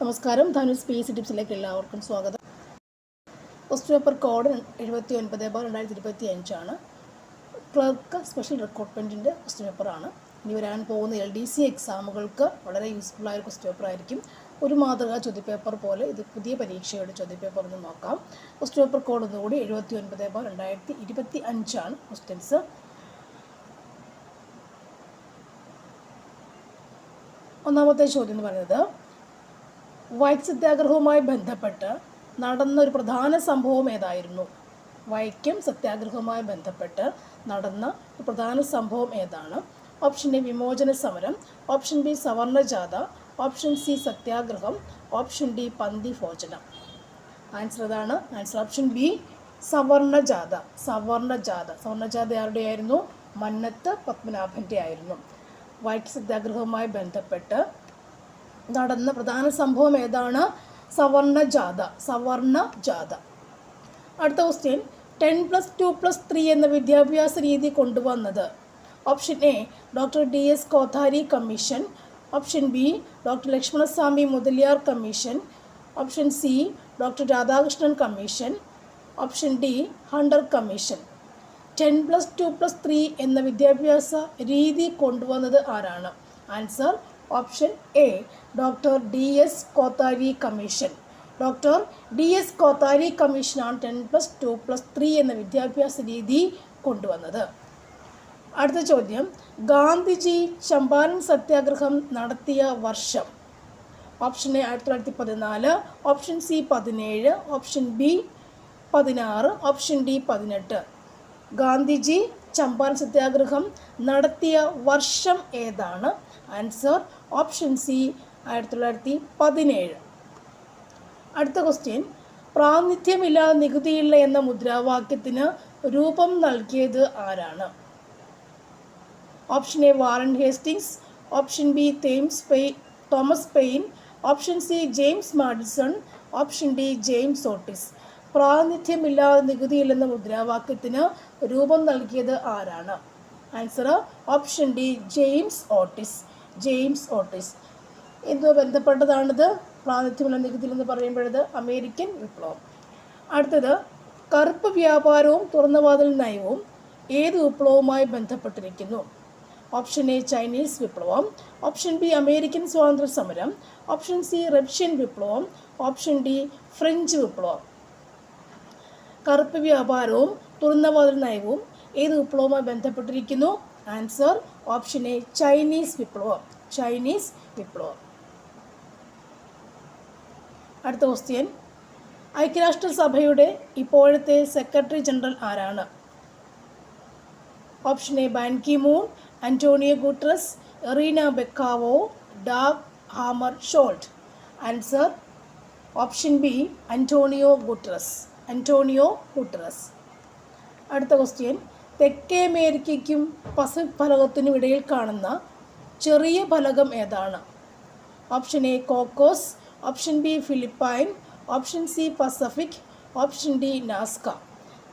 നമസ്കാരം. ധനുസ് PSC ടിപ്സിലേക്ക് എല്ലാവർക്കും സ്വാഗതം. ക്വസ്റ്റ്യൻ പേപ്പർ കോഡ് 79/2025 ആണ്. ക്ലർക്ക് സ്പെഷ്യൽ റിക്രൂട്ട്മെൻറ്റിൻ്റെ ക്വസ്റ്റ്യൻ പേപ്പറാണ്. ഇനി വരാൻ പോകുന്ന LDC എക്സാമുകൾക്ക് വളരെ യൂസ്ഫുള്ളായ ഒരു ക്വസ്റ്റ്യൻ പേപ്പർ ആയിരിക്കും. ഒരു മാതൃകാ ചോദ്യപേപ്പർ പോലെ ഇത് പുതിയ പരീക്ഷയുടെ ചോദ്യപേപ്പർ എന്ന് നോക്കാം. ക്വസ്റ്റ്യൻ പേപ്പർ കോഡ് ഒന്നുകൂടി 79/2025 ആണ് ക്വസ്റ്റ്യൻസ്. ഒന്നാമത്തെ ചോദ്യം എന്ന് പറയുന്നത്, വൈക്കം സത്യാഗ്രഹവുമായി ബന്ധപ്പെട്ട് നടന്ന ഒരു പ്രധാന സംഭവം ഏതായിരുന്നു? വൈക്കം സത്യാഗ്രഹവുമായി ബന്ധപ്പെട്ട് നടന്ന ഒരു പ്രധാന സംഭവം ഏതാണ്? ഓപ്ഷൻ എ വിമോചന സമരം, ഓപ്ഷൻ ബി സവർണജാഥ, ഓപ്ഷൻ സി സത്യാഗ്രഹം, ഓപ്ഷൻ ഡി പന്തി ഭോജനം. ആൻസർ ഏതാണ്? ആൻസർ ഓപ്ഷൻ ബി സവർണജാഥ. സവർണജാഥ ആരുടെയായിരുന്നു? മന്നത്ത് പത്മനാഭൻ്റെ ആയിരുന്നു. വൈക്കം സത്യാഗ്രഹവുമായി ബന്ധപ്പെട്ട് നടന്ന പ്രധാന സംഭവം ഏതാണ്? സവർണജാഥ. അടുത്ത ക്വസ്റ്റ്യൻ, 10+2+3 എന്ന വിദ്യാഭ്യാസ രീതി കൊണ്ടുവന്നത്? Option A doctor DS Kothari commission, option B doctor Lakshmanaswami Mudaliar commission, option C doctor Radhakrishnan commission, option D Hunter commission. 10+2+3 എന്ന വിദ്യാഭ്യാസ രീതി കൊണ്ടുവന്നത് ആരാണ്? Answer option A doctor DS Kothari commission. Doctor DS Kothari കമ്മീഷനാണ് 10+2+3 എന്ന വിദ്യാഭ്യാസ രീതി കൊണ്ടുവന്നത്. അടുത്ത ചോദ്യം, ഗാന്ധിജി ചമ്പാരൻ സത്യാഗ്രഹം നടത്തിയ വർഷം? Option A 1914, option C 17, option B 16, option D 18. Gandhiji Champaran സത്യാഗ്രഹം നടത്തിയ വർഷം ഏതാണ്? Answer option C 1917. അടുത്ത ക്വസ്റ്റ്യൻ, പ്രാതിനിധ്യമില്ലാതെ നികുതിയില്ല എന്ന മുദ്രാവാക്യത്തിന് രൂപം നൽകിയത് ആരാണ്? Option A Warren Hastings, option B Thomas Paine, option C James Madison, option D James Otis. പ്രാതിനിധ്യമില്ലാതെ നികുതിയില്ലെന്ന മുദ്രാവാക്യത്തിന് രൂപം നൽകിയത് ആരാണ്? Answer option D James Otis. എന്തുമായി ബന്ധപ്പെട്ടതാണിത്? പ്രാതിനിധ്യമില്ല നികുതിയിൽ എന്ന് പറയുമ്പോഴത് അമേരിക്കൻ വിപ്ലവം. അടുത്തത്, കറുപ്പ് വ്യാപാരവും തുറന്നവാതിൽ നയവും ഏത് വിപ്ലവവുമായി ബന്ധപ്പെട്ടിരിക്കുന്നു? ഓപ്ഷൻ എ ചൈനീസ് വിപ്ലവം, ഓപ്ഷൻ ബി അമേരിക്കൻ സ്വാതന്ത്ര്യ സമരം, ഓപ്ഷൻ സി റഷ്യൻ വിപ്ലവം, ഓപ്ഷൻ ഡി ഫ്രഞ്ച് വിപ്ലവം. കറുപ്പ് വ്യാപാരവും തുറന്നവാതിൽ നയവും ഏത് വിപ്ലവവുമായി ബന്ധപ്പെട്ടിരിക്കുന്നു? ആൻസർ ഓപ്ഷൻ എ ചൈനീസ് വിപ്ലവം. അടുത്ത ക്വസ്റ്റ്യൻ, ഐക്യരാഷ്ട്രസഭയുടെ ഇപ്പോഴത്തെ സെക്രട്ടറി ജനറൽ ആരാണ്? Option A Ban Ki Moon, Antonio Guterres, Irina Bokova, Dag Hammarskjold. Answer option B Antonio Guterres. അടുത്ത ക്വസ്റ്റ്യൻ, തെക്കേ അമേരിക്കയ്ക്കും പസഫിക് ഫലകത്തിനും ഇടയിൽ കാണുന്ന ചെറിയ ഫലകം ഏതാണ്? Option A Cocos, option B Philippine, option C Pacific, option D Nazca.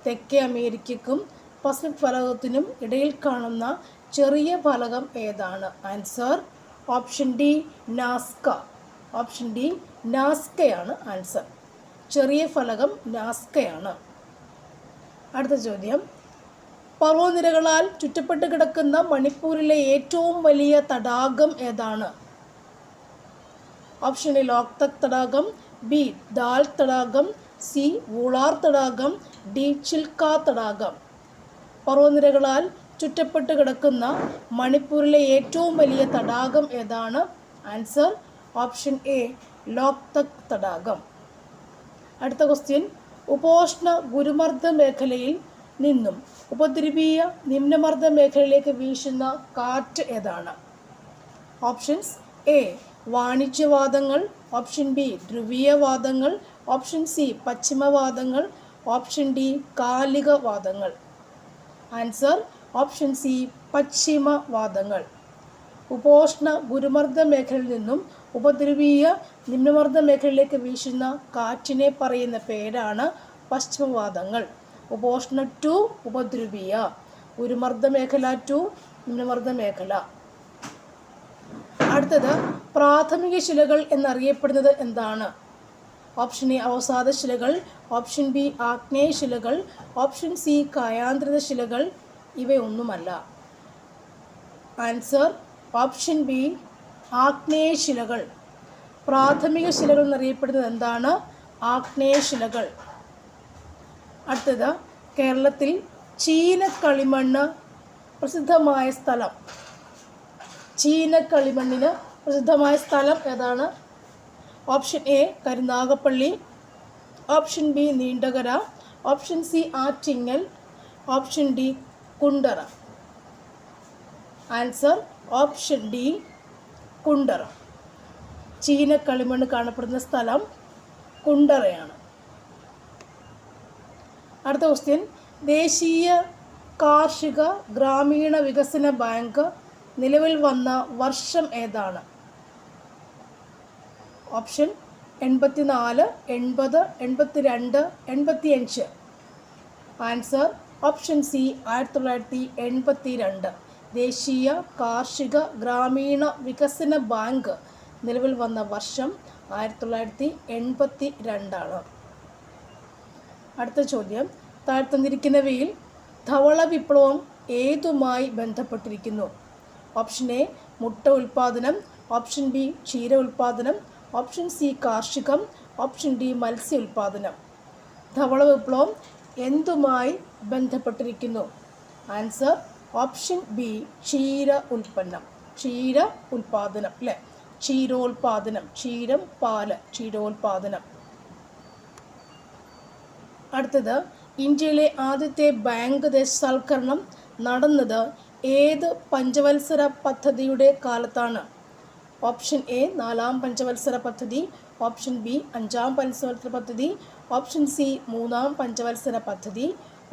തെക്കേ അമേരിക്കയ്ക്കും പസഫിക് ഫലകത്തിനും ഇടയിൽ കാണുന്ന ചെറിയ ഫലകം ഏതാണ്? ആൻസർ ഓപ്ഷൻ ഡി നാസ്കയാണ് ആൻസർ. ചെറിയ ഫലകം നാസ്കയാണ്. അടുത്ത ചോദ്യം, പർവ്വതനിരകളാൽ ചുറ്റപ്പെട്ട് കിടക്കുന്ന മണിപ്പൂരിലെ ഏറ്റവും വലിയ തടാകം ഏതാണ്? ഓപ്ഷൻ എ ലോക്തക് തടാകം, ബി ദാൽ തടാകം, സി വൂളാർ തടാകം, ഡി ചിൽക്ക തടാകം. പർവ്വതനിരകളാൽ ചുറ്റപ്പെട്ട് കിടക്കുന്ന മണിപ്പൂരിലെ ഏറ്റവും വലിയ തടാകം ഏതാണ്? ആൻസർ ഓപ്ഷൻ എ ലോക്തക് തടാകം. അടുത്ത ക്വസ്റ്റ്യൻ, ഉപോഷ്ണ ഗുരുമർദ്ദ മേഖലയിൽ നിന്നും ഉപദ്രവീയ നിമ്നമർദ്ദ മേഖലയിലേക്ക് വീശുന്ന കാറ്റ് ഏതാണ്? ഓപ്ഷൻസ് എ വാണിജ്യവാദങ്ങൾ, ഓപ്ഷൻ ബി ധ്രുവീയവാദങ്ങൾ, ഓപ്ഷൻ സി പശ്ചിമവാദങ്ങൾ, ഓപ്ഷൻ ഡി കാലികവാദങ്ങൾ. ആൻസർ ഓപ്ഷൻ സി പശ്ചിമവാദങ്ങൾ. ഉപോഷ്ണ ഗുരുമർദ്ദ മേഖലയിൽ നിന്നും ഉപദ്രവീയ നിമ്നമർദ്ദ മേഖലയിലേക്ക് വീശുന്ന കാറ്റിനെ പറയുന്ന പേരാണ് പശ്ചിമവാദങ്ങൾ. ഉപോഷ്ണ ടു ഉപദ്രവീയ, ഗുരുമർദ്ദ മേഖല ടു നിമ്നമർദ്ദ മേഖല. അടുത്തത് പ്രാഥമിക ശിലകൾ എന്നറിയപ്പെടുന്നത് എന്താണ്? ഓപ്ഷൻ എ അവസാദ ശിലകൾ, ഓപ്ഷൻ ബി ആഗ്നേയ ശിലകൾ, ഓപ്ഷൻ സി കായാന്തരിത ശിലകൾ. ഇവയൊന്നുമല്ല. ആൻസർ ഓപ്ഷൻ ബി ആഗ്നേയ ശിലകൾ. പ്രാഥമിക ശിലകൾ എന്നറിയപ്പെടുന്നത് എന്താണ്? ആഗ്നേയ ശിലകൾ. അടുത്തത് കേരളത്തിൽ ചീനക്കളിമണ്ണ് പ്രസിദ്ധമായ സ്ഥലം. ചീനക്കളിമണ്ണിന് പ്രസിദ്ധമായ സ്ഥലം ഏതാണ്? Option A Karunagappally, option B Neendakara, option C Attingal, option D Kundara. Answer option D Kundara. ചീനക്കളിമണ്ണ് കാണപ്പെടുന്ന സ്ഥലം കുണ്ടറയാണ്. അടുത്ത ക്വസ്റ്റ്യൻ, ദേശീയ കാർഷിക ഗ്രാമീണ വികസന ബാങ്ക് നിലവിൽ വന്ന വർഷം ഏതാണ്? ഓപ്ഷൻ 84, 80, 82, 85. Answer option C 1982. ദേശീയ കാർഷിക ഗ്രാമീണ വികസന ബാങ്ക് നിലവിൽ വന്ന വർഷം 1982. അടുത്ത ചോദ്യം, താഴ്ത്തന്നിരിക്കുന്നവയിൽ ധവള വിപ്ലവം ഏതുമായി ബന്ധപ്പെട്ടിരിക്കുന്നു? ഓപ്ഷൻ എ മുട്ട ഉൽപ്പാദനം, ഓപ്ഷൻ ബി ക്ഷീര ഉൽപ്പാദനം, ഓപ്ഷൻ സി കാർഷികം, ഓപ്ഷൻ ഡി മത്സ്യ ഉൽപ്പാദനം. ധവള വിപ്ലവം എന്തുമായി ബന്ധപ്പെട്ടിരിക്കുന്നു? ആൻസർ ഓപ്ഷൻ ബി ക്ഷീര ഉൽപ്പന്നം, ക്ഷീര ഉൽപ്പാദനം അല്ലേ, ക്ഷീരോൽപാദനം, ക്ഷീരം പാല്, ക്ഷീരോൽപാദനം. അടുത്തത്, ഇന്ത്യയിലെ ആദ്യത്തെ ബാങ്ക് ദേശസാൽക്കരണം നടന്നത് ഏത് പഞ്ചവത്സര പദ്ധതിയുടെ കാലത്താണ്? ഓപ്ഷൻ എ 4-ാം പഞ്ചവത്സര പദ്ധതി, ഓപ്ഷൻ ബി 5-ാം പഞ്ചവത്സര പദ്ധതി, ഓപ്ഷൻ സി 3-ാം പഞ്ചവത്സര പദ്ധതി,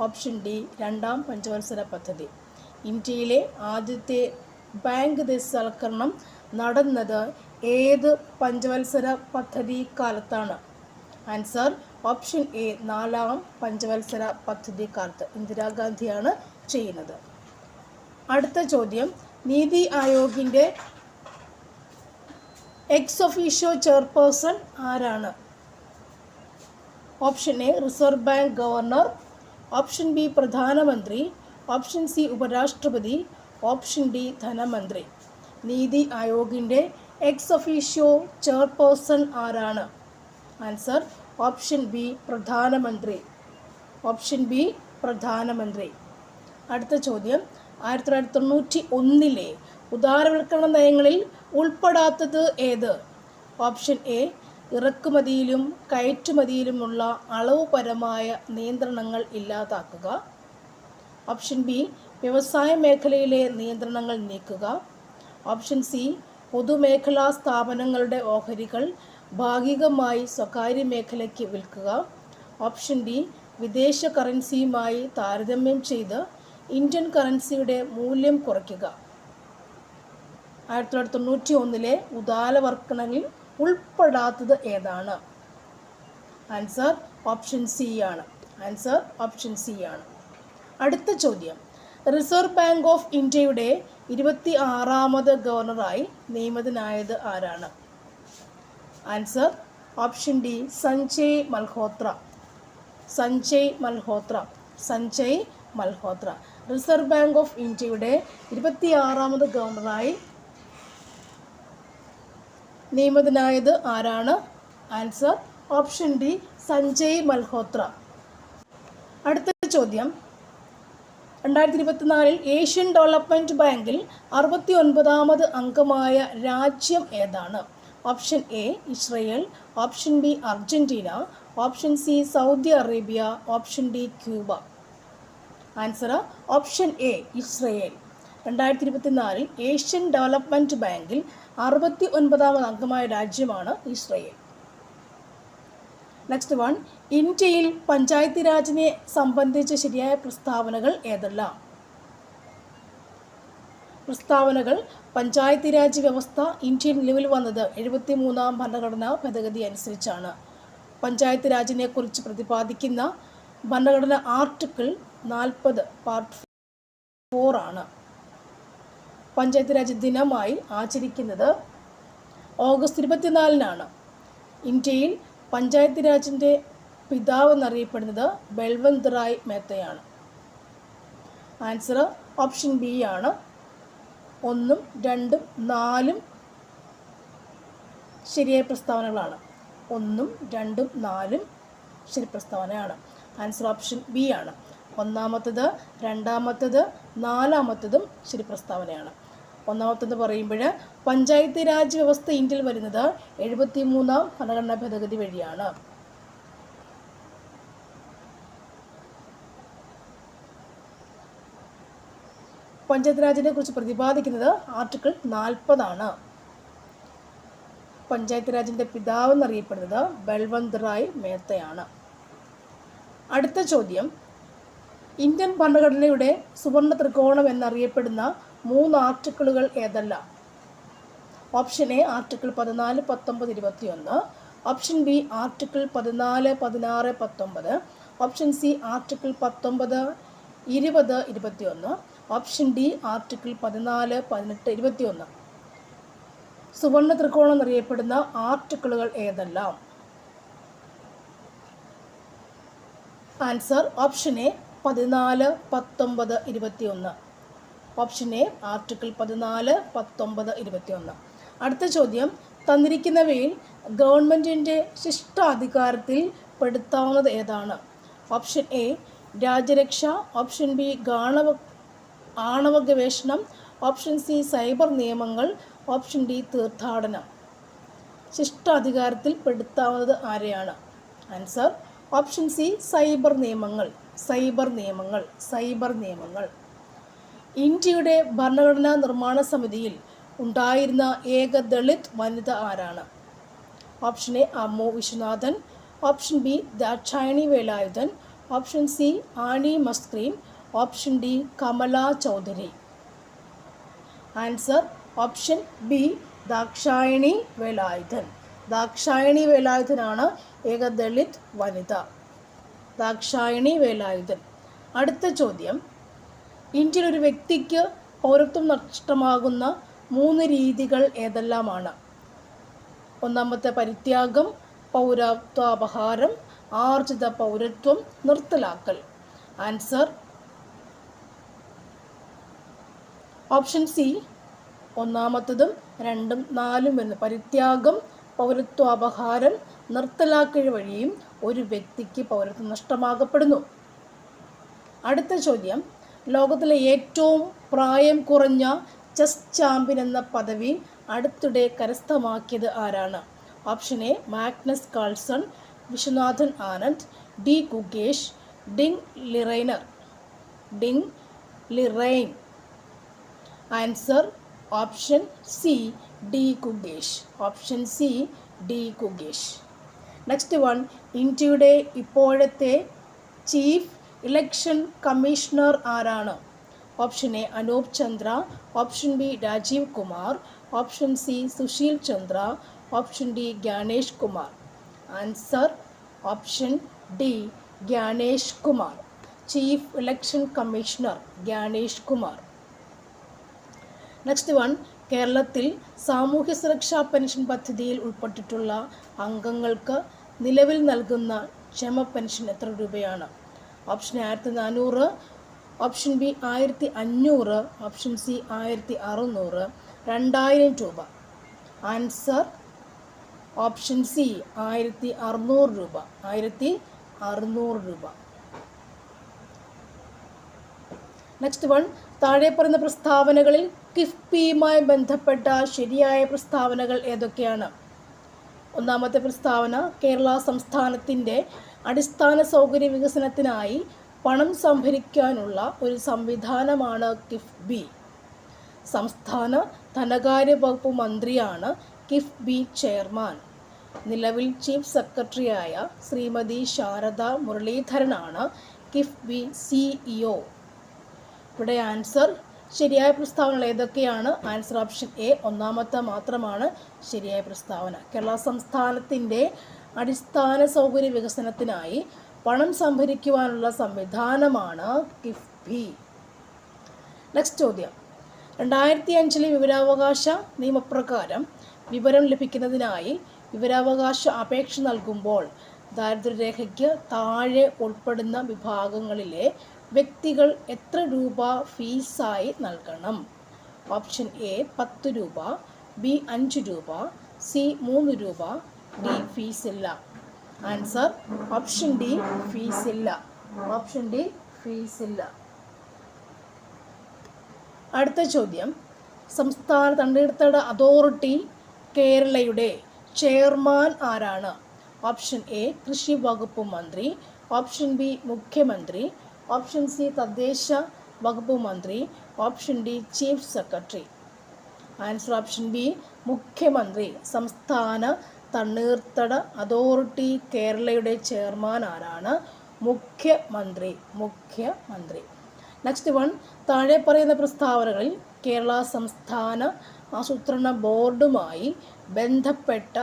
ഓപ്ഷൻ ഡി 2-ാം പഞ്ചവത്സര പദ്ധതി. ഇന്ത്യയിലെ ആദ്യത്തെ ബാങ്ക് ദേശസാൽക്കരണം നടന്നത് ഏത് പഞ്ചവത്സര പദ്ധതി കാലത്താണ്? ആൻസർ ഓപ്ഷൻ എ 4-ാം പഞ്ചവത്സര പദ്ധതി കാലത്ത്. ഇന്ദിരാഗാന്ധിയാണ് ചെയ്യുന്നത്. അടുത്ത ചോദ്യം, നീതി ആയോഗിൻ്റെ എക്സ് ഒഫീഷ്യോ ചെയർപേഴ്സൺ ആരാണ്? Option A reserve bank governor, option B പ്രധാനമന്ത്രി, ഓപ്ഷൻ സി ഉപരാഷ്ട്രപതി, ഓപ്ഷൻ ഡി ധനമന്ത്രി. നീതി ആയോഗിൻ്റെ എക്സ് ഒഫീഷ്യോ ചെയർപേഴ്സൺ ആരാണ്? ആൻസർ ഓപ്ഷൻ ബി പ്രധാനമന്ത്രി, ഓപ്ഷൻ ബി പ്രധാനമന്ത്രി. അടുത്ത ചോദ്യം, 1991 ഉദാരവൽക്കരണ നയങ്ങളിൽ ഉൾപ്പെടാത്തത് ഏത്? ഓപ്ഷൻ എ ഇറക്കുമതിയിലും കയറ്റുമതിയിലുമുള്ള അളവുപരമായ നിയന്ത്രണങ്ങൾ ഇല്ലാതാക്കുക, ഓപ്ഷൻ ബി വ്യവസായ മേഖലയിലെ നിയന്ത്രണങ്ങൾ നീക്കുക, ഓപ്ഷൻ സി പൊതുമേഖലാ സ്ഥാപനങ്ങളുടെ ഓഹരികൾ ഭാഗികമായി സ്വകാര്യ മേഖലയ്ക്ക് വിൽക്കുക, ഓപ്ഷൻ ഡി വിദേശ കറൻസിയുമായി താരതമ്യം ചെയ്ത് ഇന്ത്യൻ കറൻസിയുടെ മൂല്യം കുറയ്ക്കുക. 1991 ഉദാരവൽക്കരണങ്ങളിൽ ഉൾപ്പെടാത്തത് ഏതാണ്? ആൻസർ ഓപ്ഷൻ സി ആണ്. ആൻസർ ഓപ്ഷൻ സി ആണ്. അടുത്ത ചോദ്യം, റിസർവ് ബാങ്ക് ഓഫ് ഇന്ത്യയുടെ 26-ാമത് ഗവർണറായി നിയമിതനായത് ആരാണ്? Answer option D Sanjay Malhotra, Sanjay Malhotra, Sanjay Malhotra. Reserve bank of ഇന്ത്യയുടെ 26-ാമത് ഗവർണറായി നിയമിതനായത് ആരാണ്? Answer option D Sanjay Malhotra. അടുത്ത ചോദ്യം, 2024 ഏഷ്യൻ ഡെവലപ്മെൻറ്റ് ബാങ്കിൽ 69-ാമത് അംഗമായ രാജ്യം ഏതാണ്? Option A Israel, option B Argentina, option C Saudi Arabia, option D Cuba. Answer option A Israel. 2024 Asian development ബാങ്കിൽ 69-ാമത് അംഗമായ രാജ്യമാണ് ഇസ്രയേൽ. നെക്സ്റ്റ് വൺ, ഇന്ത്യയിൽ പഞ്ചായത്ത് രാജിനെ സംബന്ധിച്ച ശരിയായ പ്രസ്താവനകൾ ഏതെല്ലാം? പ്രസ്താവനകൾ, പഞ്ചായത്ത് രാജ് വ്യവസ്ഥ ഇന്ത്യയിൽ നിലവിൽ വന്നത് 73-ാം ഭരണഘടനാ ഭേദഗതി അനുസരിച്ചാണ്. പഞ്ചായത്ത് രാജിനെ കുറിച്ച് പ്രതിപാദിക്കുന്ന ഭരണഘടന ആർട്ടിക്കിൾ 40 പാർട്ട് 4 ആണ്. പഞ്ചായത്ത് രാജ് ദിനമായി ആചരിക്കുന്നത് ഓഗസ്റ്റ് 24-നാണ്. ഇന്ത്യയിൽ പഞ്ചായത്ത് രാജിൻ്റെ പിതാവ് എന്നറിയപ്പെടുന്നത് ബൽവന്ത് റായ് മേത്തയാണ്. ആൻസർ ഓപ്ഷൻ ബി ആണ്. 1, 2, 4 ശരിയായ പ്രസ്താവനകളാണ്. 1, 2, 4 ശരി പ്രസ്താവനയാണ്. ആൻസർ ഓപ്ഷൻ ബി ആണ്. ഒന്നാമത്തത്, രണ്ടാമത്തത്, നാലാമത്തതും ശരി പ്രസ്താവനയാണ്. ഒന്നാമത്തെന്ന് പറയുമ്പോൾ പഞ്ചായത്ത് രാജ് വ്യവസ്ഥ ഇന്ത്യയിൽ വരുന്നത് 73-ാം ഭരണഘടനാ ഭേദഗതി വഴിയാണ്. പഞ്ചായത്ത് രാജിനെ കുറിച്ച് പ്രതിപാദിക്കുന്നത് ആർട്ടിക്കിൾ 40 പഞ്ചായത്ത് രാജിൻ്റെ പിതാവ് എന്നറിയപ്പെടുന്നത് ബൽവന്ത് റായ് മേത്തയാണ്. അടുത്ത ചോദ്യം, ഇന്ത്യൻ ഭരണഘടനയുടെ സുവർണ ത്രികോണം എന്നറിയപ്പെടുന്ന 3 ആർട്ടിക്കിളുകൾ ഏതെല്ലാം? Option A article 14, 19, 21. Option B article 14, 16, 19. Option C article 19, 20, 21. Option D article 14, 18, 21. സുവർണ ത്രികോണം എന്നറിയപ്പെടുന്ന ആർട്ടിക്കിളുകൾ ഏതെല്ലാം? Answer option A 14, 19, 21. Option A article 14, 19, 21. അടുത്ത ചോദ്യം, തന്നിരിക്കുന്നവയിൽ ഗവൺമെൻറ്റിൻ്റെ ശിഷ്ടാധികാരത്തിൽ പെടുത്താവുന്നത് ഏതാണ്? ഓപ്ഷൻ എ രാജ്യരക്ഷ, ഓപ്ഷൻ ബി ആണവ ഗവേഷണം, ഓപ്ഷൻ സി സൈബർ നിയമങ്ങൾ, ഓപ്ഷൻ ഡി തീർത്ഥാടനം. ശിഷ്ടാധികാരത്തിൽ പെടുത്താവുന്നത് ആരെയാണ്? ആൻസർ ഓപ്ഷൻ സി സൈബർ നിയമങ്ങൾ. ഇന്ത്യയുടെ ഭരണഘടനാ നിർമ്മാണ സമിതിയിൽ ഉണ്ടായിരുന്ന ഏക ദളിത് വനിത ആരാണ്? Option A Ammu Viswanathan, option B Dakshayani Velayudhan, option C Annie Mascarene, option D Kamala Chaudhary. Answer option B Dakshayani വേലായുധനാണ് ഏക ദളിത് വനിത. ദാക്ഷായണി വേലായുധൻ. അടുത്ത ചോദ്യം, ഇന്ത്യയിൽ ഒരു വ്യക്തിക്ക് പൗരത്വം നഷ്ടമാകുന്ന 3 രീതികൾ ഏതെല്ലാമാണ്? ഒന്നാമത്തെ പരിത്യാഗം, പൗരത്വാപഹാരം, ആർജിത പൗരത്വം, നിർത്തലാക്കൽ. ആൻസർ ഓപ്ഷൻ സി ഒന്നാമത്തതും 2, 4 വരുന്ന പരിത്യാഗം, പൗരത്വാപഹാരം, നിർത്തലാക്കൽ വഴിയും ഒരു വ്യക്തിക്ക് പൗരത്വം നഷ്ടമാകപ്പെടുന്നു. അടുത്ത ചോദ്യം, ലോകത്തിലെ ഏറ്റവും പ്രായം കുറഞ്ഞ ചെസ് ചാമ്പ്യൻ എന്ന പദവി അടുത്തിടെ കരസ്ഥമാക്കിയത് ആരാണ്? Option A Magnus Carlsen, Viswanathan Anand, D Gukesh, Ding Liren. Answer option C D Gukesh. Next one, ഇന്ത്യയുടെ ഇപ്പോഴത്തെ ചീഫ് ഇലക്ഷൻ കമ്മീഷണർ ആരാണ്? Option A Anup Chandra, option B Rajiv Kumar, option C Sushil Chandra, option D Gyanesh Kumar. Answer option D Gyanesh Kumar. Chief election commissioner Gyanesh Kumar. Next one, കേരളത്തിൽ സാമൂഹ്യ സുരക്ഷാ pension പദ്ധതിയിൽ ഉൾപ്പെട്ടിട്ടുള്ള അംഗങ്ങൾക്ക് നിലവിൽ നൽകുന്ന ക്ഷേമ പെൻഷൻ എത്ര രൂപയാണ്? Option A 1400, option B 1500, option C 1600, 2000 രൂപ. ആൻസർ ഓപ്ഷൻ സി 1600 രൂപ. 1600 രൂപ. നെക്സ്റ്റ് വൺ, താഴെ പറയുന്ന പ്രസ്താവനകളിൽ കിഫ്ബിയുമായി ബന്ധപ്പെട്ട ശരിയായ പ്രസ്താവനകൾ ഏതൊക്കെയാണ്? ഒന്നാമത്തെ പ്രസ്താവന, കേരള സംസ്ഥാനത്തിൻ്റെ അടിസ്ഥാന സൗകര്യ വികസനത്തിനായി പണം സംഭരിക്കാനുള്ള ഒരു സംവിധാനമാണ് കിഫ്ബി. സംസ്ഥാന ധനകാര്യ വകുപ്പ് മന്ത്രിയാണ് കിഫ്ബി ചെയർമാൻ. നിലവിൽ ചീഫ് സെക്രട്ടറിയായ ശ്രീമതി ശാരദ മുരളീധരനാണ് കിഫ്ബി CEO. ഇവിടെ ആൻസർ ശരിയായ പ്രസ്താവനകൾ ഏതൊക്കെയാണ്? ആൻസർ ഓപ്ഷൻ എ ഒന്നാമത്തെ മാത്രമാണ് ശരിയായ പ്രസ്താവന. കേരള സംസ്ഥാനത്തിൻ്റെ അടിസ്ഥാന സൗകര്യ വികസനത്തിനായി പണം സംഭരിക്കുവാനുള്ള സംവിധാനമാണ് കിഫ്ബി. നെക്സ്റ്റ് ചോദ്യം, 2005 വിവരാവകാശ നിയമപ്രകാരം വിവരം ലഭിക്കുന്നതിനായി വിവരാവകാശ അപേക്ഷ നൽകുമ്പോൾ ദാരിദ്ര്യരേഖയ്ക്ക് താഴെ ഉൾപ്പെടുന്ന വിഭാഗങ്ങളിലെ വ്യക്തികൾ എത്ര രൂപ ഫീസായി നൽകണം? ഓപ്ഷൻ എ 10 രൂപ, ബി 5 രൂപ, സി 3 രൂപ, ഡി ഫീസില്ല. ആൻസർ ഓപ്ഷൻ ഡി ഫീസില്ല. ഓപ്ഷൻ ഡി ഫീസില്ല. അടുത്ത ചോദ്യം, സംസ്ഥാന തണ്ണീർത്തട അതോറിറ്റി കേരളയുടെ ചെയർമാൻ ആരാണ്? ഓപ്ഷൻ എ കൃഷി വകുപ്പ് മന്ത്രി, ഓപ്ഷൻ ബി മുഖ്യമന്ത്രി, ഓപ്ഷൻ സി തദ്ദേശ വകുപ്പ് മന്ത്രി, option D chief secretary. Answer option B മുഖ്യമന്ത്രി. സംസ്ഥാന തണ്ണീർത്തട അതോറിറ്റി കേരളയുടെ ചെയർമാൻ ആരാണ്? മുഖ്യമന്ത്രി. മുഖ്യമന്ത്രി. നെക്സ്റ്റ് വൺ, താഴെ പറയുന്ന പ്രസ്താവനകളിൽ കേരള സംസ്ഥാന ആസൂത്രണ ബോർഡുമായി ബന്ധപ്പെട്ട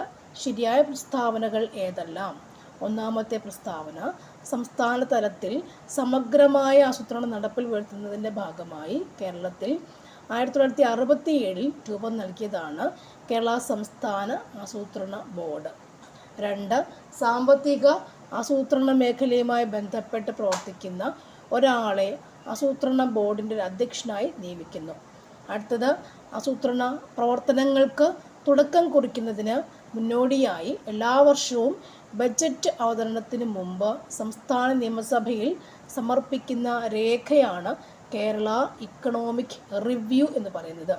ശരിയായ പ്രസ്താവനകൾ ഏതെല്ലാം? ഒന്നാമത്തെ പ്രസ്താവന, സംസ്ഥാന തലത്തിൽ സമഗ്രമായ ആസൂത്രണം നടപ്പിൽ വരുത്തുന്നതിൻ്റെ ഭാഗമായി കേരളത്തിൽ 1967 രൂപം നൽകിയതാണ് കേരള സംസ്ഥാന ആസൂത്രണ ബോർഡ്. 2, സാമ്പത്തിക ആസൂത്രണ മേഖലയുമായി ബന്ധപ്പെട്ട് പ്രവർത്തിക്കുന്ന ഒരാളെ ആസൂത്രണ ബോർഡിൻ്റെ അധ്യക്ഷനായി നിയമിക്കുന്നു. അടുത്തത്, ആസൂത്രണ പ്രവർത്തനങ്ങൾക്ക് തുടക്കം കുറിക്കുന്നതിന് മുന്നോടിയായി എല്ലാ വർഷവും ബജറ്റ് അവതരണത്തിന് മുമ്പ് സംസ്ഥാന നിയമസഭയിൽ സമർപ്പിക്കുന്ന രേഖയാണ് കേരള ഇക്കണോമിക് റിവ്യൂ എന്ന് പറയുന്നത്.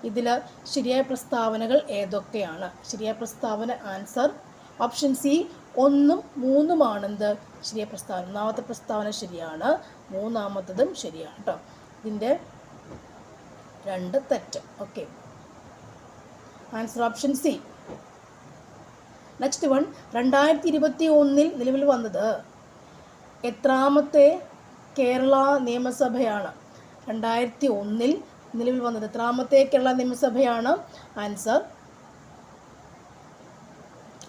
ഇതിൽ ശരിയായ പ്രസ്താവനകൾ ഏതൊക്കെയാണ്? ശരിയായ പ്രസ്താവന ആൻസർ ഓപ്ഷൻ സി 1ഉം 3ഉം ആണെന്ത് ശരിയായ പ്രസ്താവന. ഒന്നാമത്തെ പ്രസ്താവന ശരിയാണ്, മൂന്നാമത്തതും ശരിയാണ് കേട്ടോ. ഇതിൻ്റെ 2 തെറ്റ്. Okay, answer option C. Next one, 2021 നിലവിൽ വന്നത് എത്രാമത്തെ കേരള നിയമസഭയാണ്? 2001 നിലവിൽ വന്നത് എത്രാമത്തെ കേരള നിയമസഭയാണ്? ആൻസർ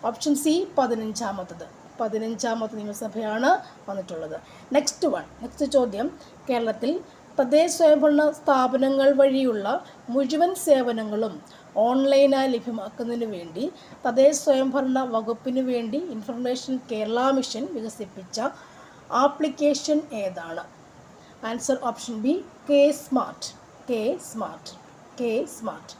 ഓപ്ഷൻ സി 15ാമത്തത്. 15ാമത്തെ നിയമസഭയാണ് വന്നിട്ടുള്ളത്. നെക്സ്റ്റ് ചോദ്യം, കേരളത്തിൽ തദ്ദേശ സ്വയംഭരണ സ്ഥാപനങ്ങൾ വഴിയുള്ള മുഴുവൻ സേവനങ്ങളും ഓൺലൈനായി ലഭ്യമാക്കുന്നതിന് വേണ്ടി തദ്ദേശ സ്വയംഭരണ വകുപ്പിന് വേണ്ടി ഇൻഫർമേഷൻ കേരള മിഷൻ വികസിപ്പിച്ച ആപ്ലിക്കേഷൻ ഏതാണ്? Answer option B K smart. K smart. K smart.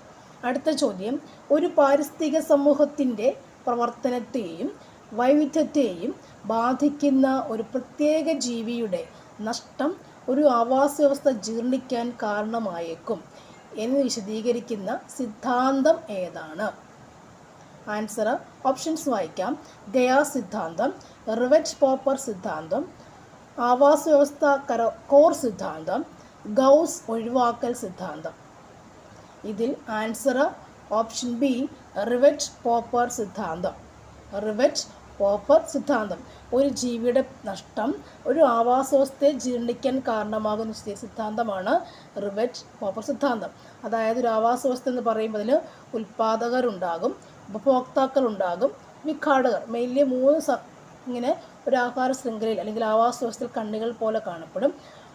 അടുത്ത ചോദ്യം, ഒരു പാരിസ്ഥിതിക സമൂഹത്തിൻ്റെ പ്രവർത്തനത്തെയും വൈവിധ്യത്തെയും ബാധിക്കുന്ന ഒരു പ്രത്യേക ജീവിയുടെ നഷ്ടം ഒരു ആവാസ വ്യവസ്ഥ ജീർണിക്കാൻ കാരണമായേക്കും എന്ന് വിശദീകരിക്കുന്ന സിദ്ധാന്തം ഏതാണ്? ആൻസർ ഓപ്ഷൻസ് വായിക്കാം. ഗയാ സിദ്ധാന്തം, റിവറ്റ് പോപ്പർ സിദ്ധാന്തം, ആവാസ വ്യവസ്ഥ കോർ സിദ്ധാന്തം, ഗൗസ് ഒഴിവാക്കൽ സിദ്ധാന്തം. ഇതിൽ answer option B rivet popper സിദ്ധാന്തം. റിവറ്റ് പോപ്പർ സിദ്ധാന്തം. ഒരു ജീവിയുടെ നഷ്ടം ഒരു ആവാസ വ്യവസ്ഥയെ ജീർണിക്കാൻ കാരണമാകുന്ന സിദ്ധാന്തമാണ് റിവറ്റ് പോപ്പർ സിദ്ധാന്തം. അതായത് ഒരു ആവാസ വ്യവസ്ഥ എന്ന് പറയുമ്പോൾ അതിൽ ഉൽപ്പാദകരുണ്ടാകും, ഉപഭോക്താക്കളുണ്ടാകും, വിഘാടകർ. മെയിൻലി 3 ഇങ്ങനെ ഒരു ആഹാര ശൃംഖലയിൽ അല്ലെങ്കിൽ ആവാസ വ്യവസ്ഥയിൽ കണ്ണികൾ പോലെ കാണപ്പെടും.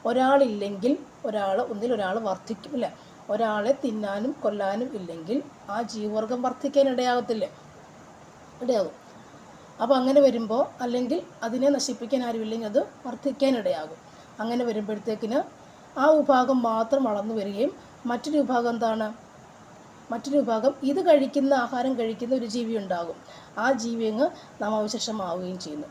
ഒരാളില്ലെങ്കിൽ ഒരാൾ വർദ്ധിക്കും അല്ലേ? ഒരാളെ തിന്നാനും കൊല്ലാനും ഇല്ലെങ്കിൽ ആ ജീവവർഗം വർദ്ധിക്കാൻ ഇടയാകും. അപ്പോൾ അങ്ങനെ വരുമ്പോൾ, അല്ലെങ്കിൽ അതിനെ നശിപ്പിക്കാൻ ആരുമില്ലെങ്കിൽ അത് വർദ്ധിക്കാനിടയാകും. അങ്ങനെ വരുമ്പോഴത്തേക്കിന് ആ വിഭാഗം മാത്രം വളർന്നു വരികയും മറ്റൊരു വിഭാഗം എന്താണ്? മറ്റൊരു വിഭാഗം ഇത് കഴിക്കുന്ന ആഹാരം കഴിക്കുന്ന ഒരു ജീവി ഉണ്ടാകും. ആ ജീവി അങ്ങ് നാമാവശേഷമാവുകയും ചെയ്യുന്നു.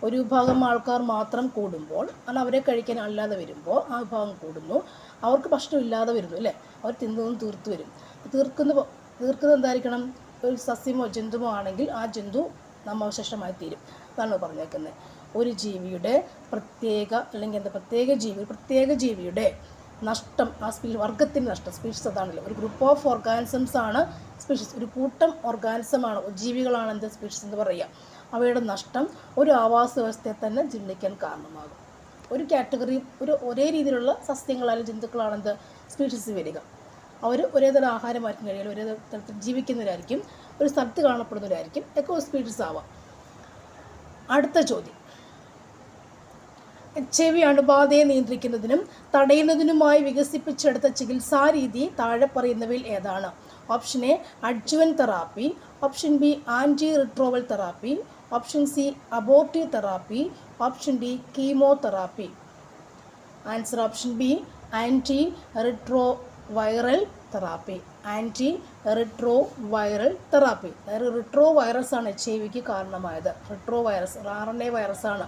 ഒരു വിഭാഗം ആൾക്കാർ മാത്രം കൂടുമ്പോൾ, കാരണം അവരെ കഴിക്കാൻ അല്ലാതെ വരുമ്പോൾ ആ വിഭാഗം കൂടുന്നു. അവർക്ക് ഭക്ഷണമില്ലാതെ വരുന്നു അല്ലേ? അവർ തിന്നൊന്നും തീർത്തു വരും. തീർക്കുന്നത് എന്തായിരിക്കണം? ഒരു സസ്യമോ ജന്തുവോ ആണെങ്കിൽ ആ ജന്തു നാമാവശേഷമായി തീരും. അതാണ് പറഞ്ഞേക്കുന്നത്. ഒരു ജീവിയുടെ പ്രത്യേക ജീവിയുടെ നഷ്ടം, ആ വർഗത്തിൻ്റെ നഷ്ടം, സ്പീഷീസ് അതാണല്ലോ. ഒരു ഗ്രൂപ്പ് ഓഫ് ഓർഗാനിസംസ് ആണ് സ്പീഷീസ്. ഒരു കൂട്ടം ഓർഗാനിസമാണ്, ജീവികളാണ് എന്ത് സ്പീഷീസ് എന്ന് പറയുക. അവയുടെ നഷ്ടം ഒരു ആവാസ വ്യവസ്ഥയെ തന്നെ ജീർണിക്കാൻ കാരണമാകും. ഒരു കാറ്റഗറി, ഒരേ രീതിയിലുള്ള സസ്യങ്ങളായാലും ജന്തുക്കളാണെന്ത് സ്പീഷീസ് വരിക. അവർ ഒരേ തരം ആഹാരമായിരിക്കും കഴിയുക, ഒരേ തരത്തിൽ ജീവിക്കുന്നവരായിരിക്കും, ഒരു സ്ഥലത്ത് കാണപ്പെടുന്നവരായിരിക്കും, എക്കോ സ്പീഷീസ് ആവാം. അടുത്ത ചോദ്യം, HIV അണുബാധയെ നിയന്ത്രിക്കുന്നതിനും തടയുന്നതിനുമായി വികസിപ്പിച്ചെടുത്ത ചികിത്സാരീതി താഴെ പറയുന്നവയിൽ ഏതാണ്? Option A adjuvant therapy, option B anti retroviral therapy, option C abortive therapy, option D chemotherapy. Answer option B anti retroviral therapy. Anti retroviral therapy. അതായത് റിട്രോ വൈറസ് ആണ് HIV കാരണമായത്. റിട്രോ വൈറസ് RNA വൈറസാണ്.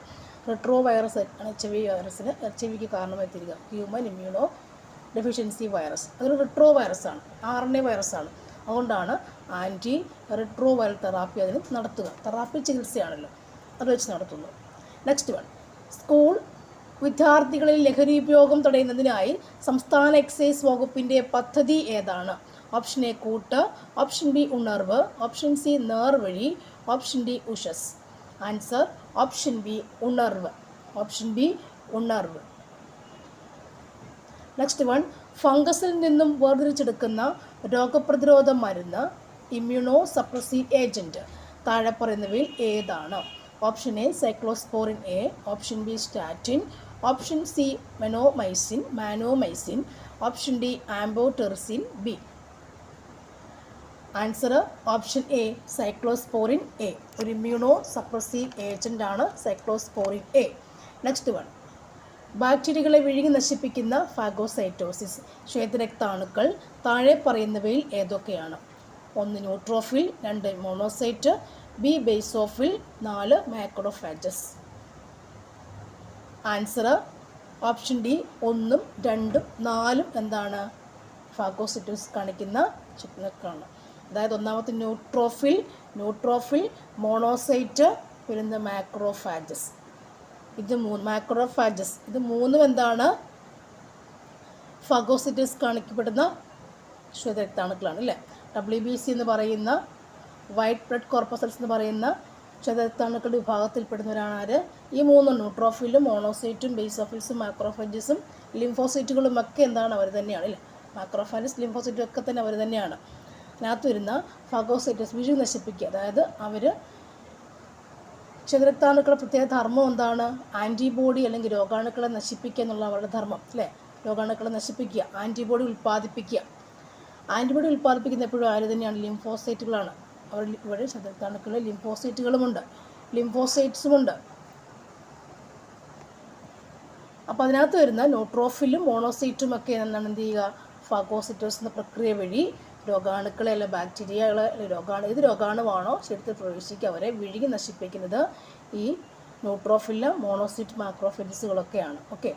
Retro virus ആണ് HIV കാരണമായി തീരുക. Human immunodeficiency virus. അതൊരു retro വൈറസാണ്, RNA വൈറസാണ്. അതുകൊണ്ടാണ് ആൻറ്റി റിട്രോ വൈറൽ തെറാപ്പി അതിന് നടത്തുക. തെറാപ്പി ചികിത്സയാണല്ലോ, അത് വെച്ച് നടത്തുന്നു. നെക്സ്റ്റ് വൺ, സ്കൂൾ വിദ്യാർത്ഥികളിൽ ലഹരി ഉപയോഗം തടയുന്നതിനായി സംസ്ഥാന എക്സൈസ് വകുപ്പിൻ്റെ പദ്ധതി ഏതാണ്? ഓപ്ഷൻ എ കൂട്ട്, ഓപ്ഷൻ ബി ഉണർവ്, ഓപ്ഷൻ സി നേർവഴി, ഓപ്ഷൻ ഡി ഉഷസ്. ആൻസർ ഓപ്ഷൻ ബി ഉണർവ്. ഓപ്ഷൻ ബി ഉണർവ്. നെക്സ്റ്റ് വൺ, ഫംഗസിൽ നിന്നും വേർതിരിച്ചെടുക്കുന്ന രോഗപ്രതിരോധ മരുന്ന് ഇമ്മ്യൂണോ സപ്രസീവ് ഏജൻറ്റ് താഴെ പറയുന്നവയിൽ ഏതാണ്? Option A cyclosporin A, option B statin, option C monomycin, option D amphotericin B. Answer option A cyclosporin A. ഒരു ഇമ്മ്യൂണോ സപ്രസീവ് ഏജൻ്റ് ആണ് സൈക്ലോസ്പോറിൻ എ. നെക്സ്റ്റ് വൺ, ബാക്ടീരിയകളെ വിഴുങ്ങി നശിപ്പിക്കുന്ന ഫാഗോസൈറ്റോസിസ് ശ്വേതരക്താണുക്കൾ താഴെ പറയുന്നവയിൽ ഏതൊക്കെയാണ്? 1 neutrophil, 2 monocyte, B basophil, 4 macrophages. Answer option D 1, 2, 4 എന്താണ്? ഫാഗോസൈറ്റോസിസ് കാണിക്കുന്ന ശക്തികളാണ്. അതായത് ഒന്നാമത്തെ ന്യൂട്രോഫിൽ, മോണോസൈറ്റ്, പിന്നെ മാക്രോഫാഗസ്. ഇത് മാക്രോഫാഗസ്. ഇത് മൂന്നും എന്താണ്? ഫാഗോസൈറ്റോസിസ് കാണിക്കപ്പെടുന്ന ശ്വേതരക്താണുക്കളാണ് അല്ലേ. WBC എന്ന് പറയുന്ന വൈറ്റ് ബ്ലഡ് കോർപ്പസൽസ് എന്ന് പറയുന്ന ശ്വേതരക്താണുക്കളുടെ വിഭാഗത്തിൽപ്പെടുന്നവരാണ് ആര്? ഈ 3 ന്യൂട്രോഫിലും, മോണോസൈറ്റും, ബേസോഫിൽസും, മാക്രോഫാഗസും, ലിംഫോസൈറ്റുകളും ഒക്കെ എന്താണ്? അവർ തന്നെയാണ് അല്ലേ. മാക്രോഫാഗസ്, ലിംഫോസൈറ്റും ഒക്കെ തന്നെ അവർ തന്നെയാണ്. അതിനകത്ത് വരുന്ന ഫാഗോസൈറ്റോസിസ് വിഴുങ്ങി നശിപ്പിക്കുക. അതായത് അവർ ശ്വേതരക്താണുക്കളുടെ പ്രത്യേക ധർമ്മം എന്താണ്? ആൻറ്റിബോഡി അല്ലെങ്കിൽ രോഗാണുക്കളെ നശിപ്പിക്കുക എന്നുള്ള അവരുടെ ധർമ്മം അല്ലേ. രോഗാണുക്കളെ നശിപ്പിക്കുക, ആൻറ്റിബോഡി ഉൽപ്പാദിപ്പിക്കുക. ആൻറ്റിബോഡി ഉൽപ്പാദിപ്പിക്കുന്ന എപ്പോഴും ആര് തന്നെയാണ്? ലിംഫോസൈറ്റുകളാണ്. ഇവിടെ ശ്വേതരക്താണുക്കളിൽ ലിംഫോസൈറ്റ്സുമുണ്ട്. അപ്പോൾ അതിനകത്ത് വരുന്ന ന്യൂട്രോഫിലും മോണോസൈറ്റും ഒക്കെ എന്താണ് എന്ത് ചെയ്യുക? ഫാഗോസൈറ്റോസിസ് എന്ന പ്രക്രിയ വഴി രോഗാണുക്കളെ അല്ല ബാക്ടീരിയകളെ ഏത് രോഗാണുവാണോ ശരീരത്തിൽ പ്രവേശിക്കുക അവരെ വിഴുങ്ങി നശിപ്പിക്കുന്നത് ഈ ന്യൂട്രോഫില്ല, മോണോസൈറ്റ്, മാക്രോഫേജസുകളൊക്കെയാണ്. ഓക്കെ.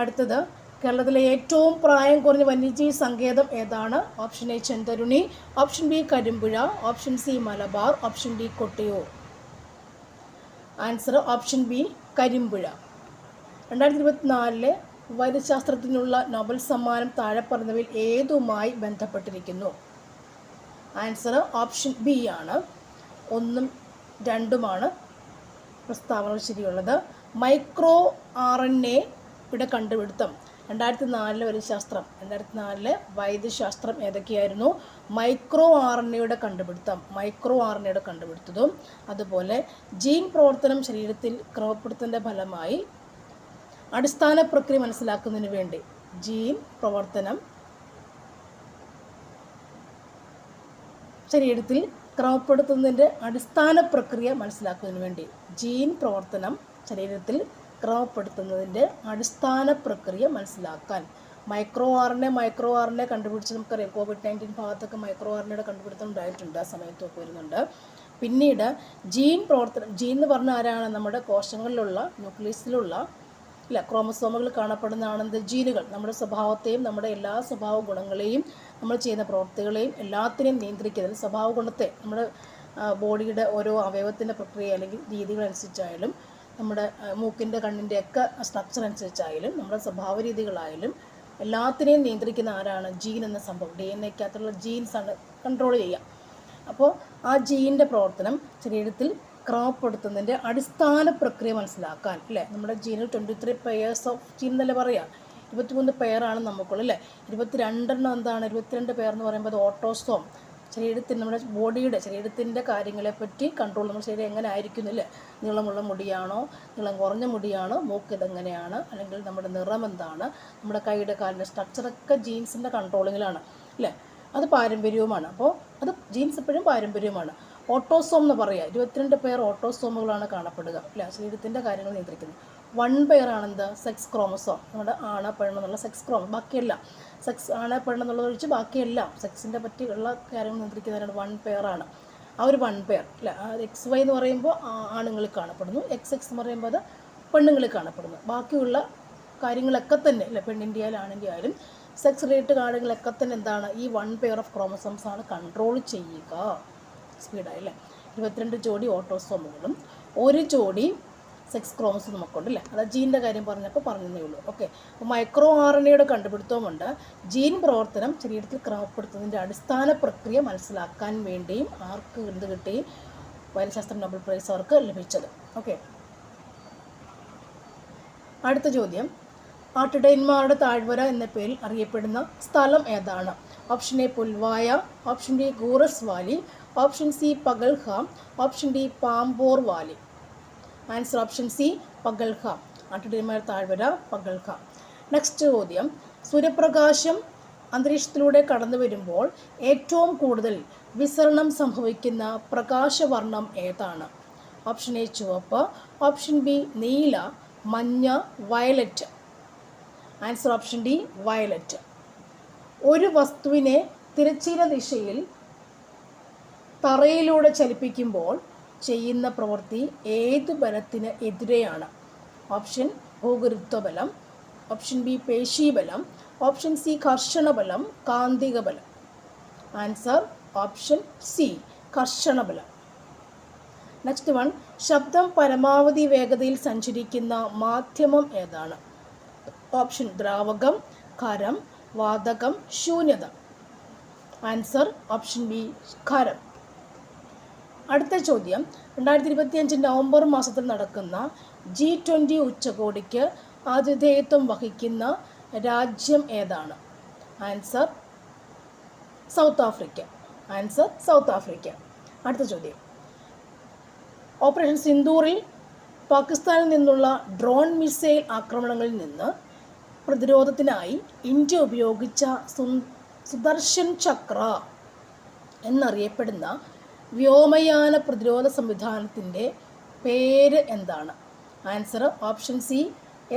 അടുത്തത്, കേരളത്തിലെ ഏറ്റവും പ്രായം കുറഞ്ഞ വന്യജീവി സങ്കേതം ഏതാണ്? Option A Shendurney, option B Karimpuzha, option C Malabar, option D Kottiyoor. Answer option B Karimpuzha. 2024 വൈദ്യശാസ്ത്രത്തിനുള്ള നോബൽ സമ്മാനം താഴെ പറയുന്നവയിൽ ഏതുമായി ബന്ധപ്പെട്ടിരിക്കുന്നു? ആൻസർ ഓപ്ഷൻ ബി ആണ്. 1ഉം 2ഉമാണ് പ്രസ്താവന ശരിയുള്ളത്. മൈക്രോ RNA യുടെ കണ്ടുപിടുത്തം 2004 വൈദ്യശാസ്ത്രം ഏതൊക്കെയായിരുന്നു? മൈക്രോ RNA കണ്ടുപിടുത്തതും അതുപോലെ ജീൻ പ്രവർത്തനം ശരീരത്തിൽ ക്രമപ്പെടുത്തുന്നതിൻ്റെ ഫലമായി അടിസ്ഥാന പ്രക്രിയ മനസ്സിലാക്കുന്നതിന് വേണ്ടി ജീൻ പ്രവർത്തനം ശരീരത്തിൽ ക്രമപ്പെടുത്തുന്നതിൻ്റെ അടിസ്ഥാന പ്രക്രിയ മനസ്സിലാക്കുന്നതിന് വേണ്ടി ജീൻ പ്രവർത്തനം ശരീരത്തിൽ ക്രമപ്പെടുത്തുന്നതിൻ്റെ അടിസ്ഥാന പ്രക്രിയ മനസ്സിലാക്കാൻ മൈക്രോ RNA കണ്ടുപിടിച്ച് നമുക്കറിയാം. COVID-19 ഭാഗത്തൊക്കെ മൈക്രോ RNAയുടെ കണ്ടുപിടുത്തം ഉണ്ടായിട്ടുണ്ട്, ആ സമയത്തൊക്കെ വരുന്നുണ്ട്. പിന്നീട് ജീൻ പ്രവർത്തനം, ജീൻ എന്ന് പറഞ്ഞാൽ ആരാണ്? നമ്മുടെ കോശങ്ങളിലുള്ള ന്യൂക്ലിയസിലുള്ള ക്രോമസോമുകൾ കാണപ്പെടുന്നതാണെന്ത്? ജീനുകൾ. നമ്മുടെ സ്വഭാവത്തെയും നമ്മുടെ എല്ലാ സ്വഭാവ ഗുണങ്ങളെയും നമ്മൾ ചെയ്യുന്ന പ്രവൃത്തികളെയും എല്ലാത്തിനെയും നിയന്ത്രിക്കുന്നത് സ്വഭാവ ഗുണത്തെ നമ്മുടെ ബോഡിയുടെ ഓരോ അവയവത്തിൻ്റെ പ്രക്രിയ അല്ലെങ്കിൽ രീതികളനുസരിച്ചായാലും നമ്മുടെ മൂക്കിൻ്റെ കണ്ണിൻ്റെ ഒക്കെ സ്ട്രക്ചർ അനുസരിച്ചായാലും നമ്മുടെ സ്വഭാവ രീതികളായാലും എല്ലാത്തിനെയും നിയന്ത്രിക്കുന്ന ആരാണ്? ജീൻ എന്ന സംഭവം. DNA-ക്കകത്തുള്ള ജീൻസാണ് കൺട്രോൾ ചെയ്യുക. അപ്പോൾ ആ ജീനിൻ്റെ പ്രവർത്തനം ശരീരത്തിൽ ക്രമപ്പെടുത്തുന്നതിൻ്റെ അടിസ്ഥാന പ്രക്രിയ മനസ്സിലാക്കാൻ അല്ലേ. നമ്മുടെ ജീനിൽ 23 പെയർസ് ഓഫ് ജീൻ എന്നല്ലേ പറയാം. 23 പെയറാണ് നമുക്കുള്ളത് അല്ലേ. 22 എന്താണ്? 22 പെയർ എന്ന് പറയുമ്പോൾ അത് ഓട്ടോസോം, ശരീരത്തിന് നമ്മുടെ ബോഡിയുടെ ശരീരത്തിൻ്റെ കാര്യങ്ങളെപ്പറ്റി കൺട്രോൾ, നമ്മുടെ ശരീരം എങ്ങനെ ആയിരിക്കുന്നില്ലേ, നീളമുള്ള മുടിയാണോ, നീളം കുറഞ്ഞ മുടിയാണോ, മൂക്ക് ഇതെങ്ങനെയാണ്, അല്ലെങ്കിൽ നമ്മുടെ നിറം എന്താണ്, നമ്മുടെ കൈയുടെ കാലിൻ്റെ സ്ട്രക്ചറൊക്കെ ജീൻസിൻ്റെ കൺട്രോളിങ്ങിലാണ് അല്ലേ. അത് പാരമ്പര്യവുമാണ്. അപ്പോൾ അത് ജീൻസ് എപ്പോഴും പാരമ്പര്യവുമാണ്. ഓട്ടോസോം എന്ന് പറയുക, 22 പെയർ ഓട്ടോസോമുകളാണ് കാണപ്പെടുക അല്ലേ, ശരീരത്തിൻ്റെ കാര്യങ്ങൾ നിയന്ത്രിക്കുന്നത്. 1 പെയർ ആണെന്ത്, സെക്സ് ക്രോമസോം, നമ്മുടെ ആണ് പെണ്ണെന്നുള്ള സെക്സ് ക്രോമം. ബാക്കിയെല്ലാം സെക്സ് ആണ് പെണ്ണെന്നുള്ളത് ഒഴിച്ച് ബാക്കിയെല്ലാം സെക്സിൻ്റെ പറ്റിയുള്ള കാര്യങ്ങൾ നിയന്ത്രിക്കുന്നതിനാണ് 1 പെയർ ആണ്. ആ ഒരു 1 പെയർ അല്ലേ. XY എന്ന് പറയുമ്പോൾ ആണുങ്ങളിൽ കാണപ്പെടുന്നു, XX എന്ന് പറയുമ്പോൾ അത് പെണ്ണുങ്ങളിൽ കാണപ്പെടുന്നു. ബാക്കിയുള്ള കാര്യങ്ങളൊക്കെ തന്നെ അല്ലേ, പെണ്ണിൻ്റെ ആയാലും ആണിൻ്റെ ആയാലും സെക്സ് റിലേറ്റഡ് കാര്യങ്ങളൊക്കെ തന്നെ എന്താണ്, ഈ 1 പെയർ ഓഫ് ക്രോമസോംസ് ആണ് കൺട്രോൾ ചെയ്യുക. സ്പീഡായി അല്ലേ. 22 ജോഡി ഓട്ടോസോമുകളും 1 ജോഡി സെക്സ് ക്രോമസോം നമുക്കുണ്ട് അല്ലേ. അത് ജീൻ്റെ കാര്യം പറഞ്ഞപ്പോൾ പറഞ്ഞതേ ഉള്ളൂ. ഓക്കെ. അപ്പോൾ മൈക്രോ RNAയുടെ കണ്ടുപിടുത്തവുമുണ്ട്. ജീൻ പ്രവർത്തനം ശരീരത്തിൽ ക്രമപ്പെടുത്തുന്നതിൻ്റെ അടിസ്ഥാന പ്രക്രിയ മനസ്സിലാക്കാൻ വേണ്ടിയും ആർക്ക് എന്ത് കിട്ടി, വൈദ്യശാസ്ത്ര നോബൽ പ്രൈസ് അവർക്ക് ലഭിച്ചത്. ഓക്കെ. അടുത്ത ചോദ്യം, ആട്ടിടയന്മാരുടെ താഴ്വര എന്ന പേരിൽ അറിയപ്പെടുന്ന സ്ഥലം ഏതാണ്? Option A Pulwama, option D Gurez valley, option C Pahalgam, option D Pampore valley. Answer option C Pahalgam. ആട്ടിടയന്മാരുടെ താഴ്വര പഗൽഹാം. നെക്സ്റ്റ് ചോദ്യം, സൂര്യപ്രകാശം അന്തരീക്ഷത്തിലൂടെ കടന്നു വരുമ്പോൾ ഏറ്റവും കൂടുതൽ വിസരണം സംഭവിക്കുന്ന പ്രകാശവർണ്ണം ഏതാണ്? ഓപ്ഷൻ എ ചുവപ്പ്, ഓപ്ഷൻ ബി നീല, മഞ്ഞ, violet. Answer option D violet. ഒരു വസ്തുവിനെ തിരശ്ചീന ദിശയിൽ തറയിലൂടെ ചലിപ്പിക്കുമ്പോൾ ചെയ്യുന്ന പ്രവൃത്തി ഏത് ബലത്തിന് എതിരെയാണ്? ഓപ്ഷൻ ഭൂഗുരുത്വബലം, ഓപ്ഷൻ ബി പേശീബലം, ഓപ്ഷൻ സി കർഷണബലം, കാന്തിക ബലം. ആൻസർ ഓപ്ഷൻ സി കർഷണബലം. നെക്സ്റ്റ് വൺ, ശബ്ദം പരമാവധി വേഗതയിൽ സഞ്ചരിക്കുന്ന മാധ്യമം ഏതാണ്? ഓപ്ഷൻ ദ്രാവകം, ഖരം, വാതകം, ശൂന്യത. ആൻസർ ഓപ്ഷൻ ബി ഖരം. അടുത്ത ചോദ്യം, 2025 നവംബർ മാസത്തിൽ നടക്കുന്ന G20 ഉച്ചകോടിക്ക് ആതിഥേയത്വം വഹിക്കുന്ന രാജ്യം ഏതാണ്? Answer south Africa. Answer south Africa. അടുത്ത ചോദ്യം, ഓപ്പറേഷൻ സിന്ദൂറിൽ പാകിസ്ഥാനിൽ നിന്നുള്ള ഡ്രോൺ മിസൈൽ ആക്രമണങ്ങളിൽ നിന്ന് പ്രതിരോധത്തിനായി ഇന്ത്യ ഉപയോഗിച്ച സുദർശൻ ചക്ര എന്നറിയപ്പെടുന്ന വ്യോമയാന പ്രതിരോധ സംവിധാനത്തിൻ്റെ പേര് എന്താണ്? Answer option C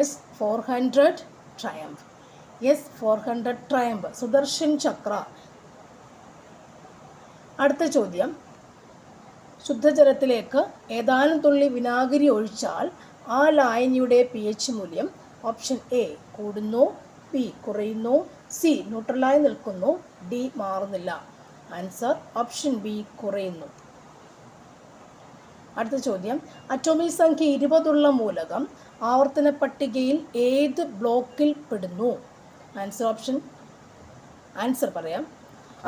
S-400 Triumf. S-400 Triumf, Sudarshan Chakra. അടുത്ത ചോദ്യം, ശുദ്ധജലത്തിലേക്ക് ഏതാനും തുള്ളി വിനാഗിരി ഒഴിച്ചാൽ ആ ലായനിയുടെ pH മൂല്യം ഓപ്ഷൻ എ കൂടുന്നു, ബി കുറയുന്നു, സി ന്യൂട്രലായി നിൽക്കുന്നു, ഡി മാറുന്നില്ല. ആൻസർ ഓപ്ഷൻ ബി കുറയുന്നു. അടുത്ത ചോദ്യം, അറ്റോമിക് സംഖ്യ 20 ഉള്ള മൂലകം ആവർത്തന പട്ടികയിൽ ഏത് ബ്ലോക്കിൽ പെടുന്നു? ആൻസർ പറയാം.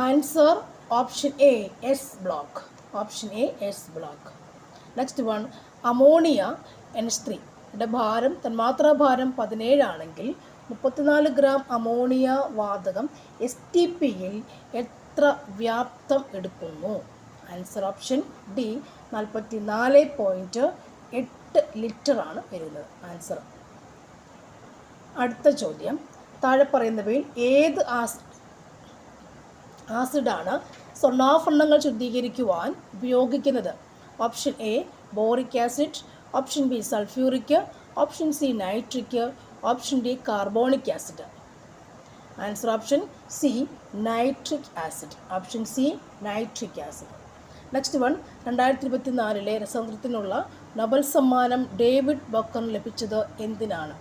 Answer option A S block. Option A S block. Next one, ammonia NH3 യുടെ ഭാരം, തന്മാത്രാഭാരം 17 ആണെങ്കിൽ 34 ഗ്രാം അമോണിയ വാതകം STPയിൽ എത്ര വ്യാപ്തം എടുക്കുന്നു? ആൻസർ ഓപ്ഷൻ ഡി 44.8 ലിറ്റർ ആണ് വരുന്നത്. ആൻസർ. അടുത്ത ചോദ്യം, താഴെ പറയുന്നവയിൽ ഏത് ആസിഡാണ് സ്വർണ്ണാഭരണങ്ങൾ ശുദ്ധീകരിക്കുവാൻ ഉപയോഗിക്കുന്നത്? Option A boric acid, option B sulphuric, option C nitric, option D carbonic acid. Answer option C nitric acid. Option C nitric acid. Next one, 2024 രസതന്ത്രത്തിനുള്ള നൊബൽ സമ്മാനം ഡേവിഡ് ബക്കറിന് ലഭിച്ചത് എന്തിനാണ്?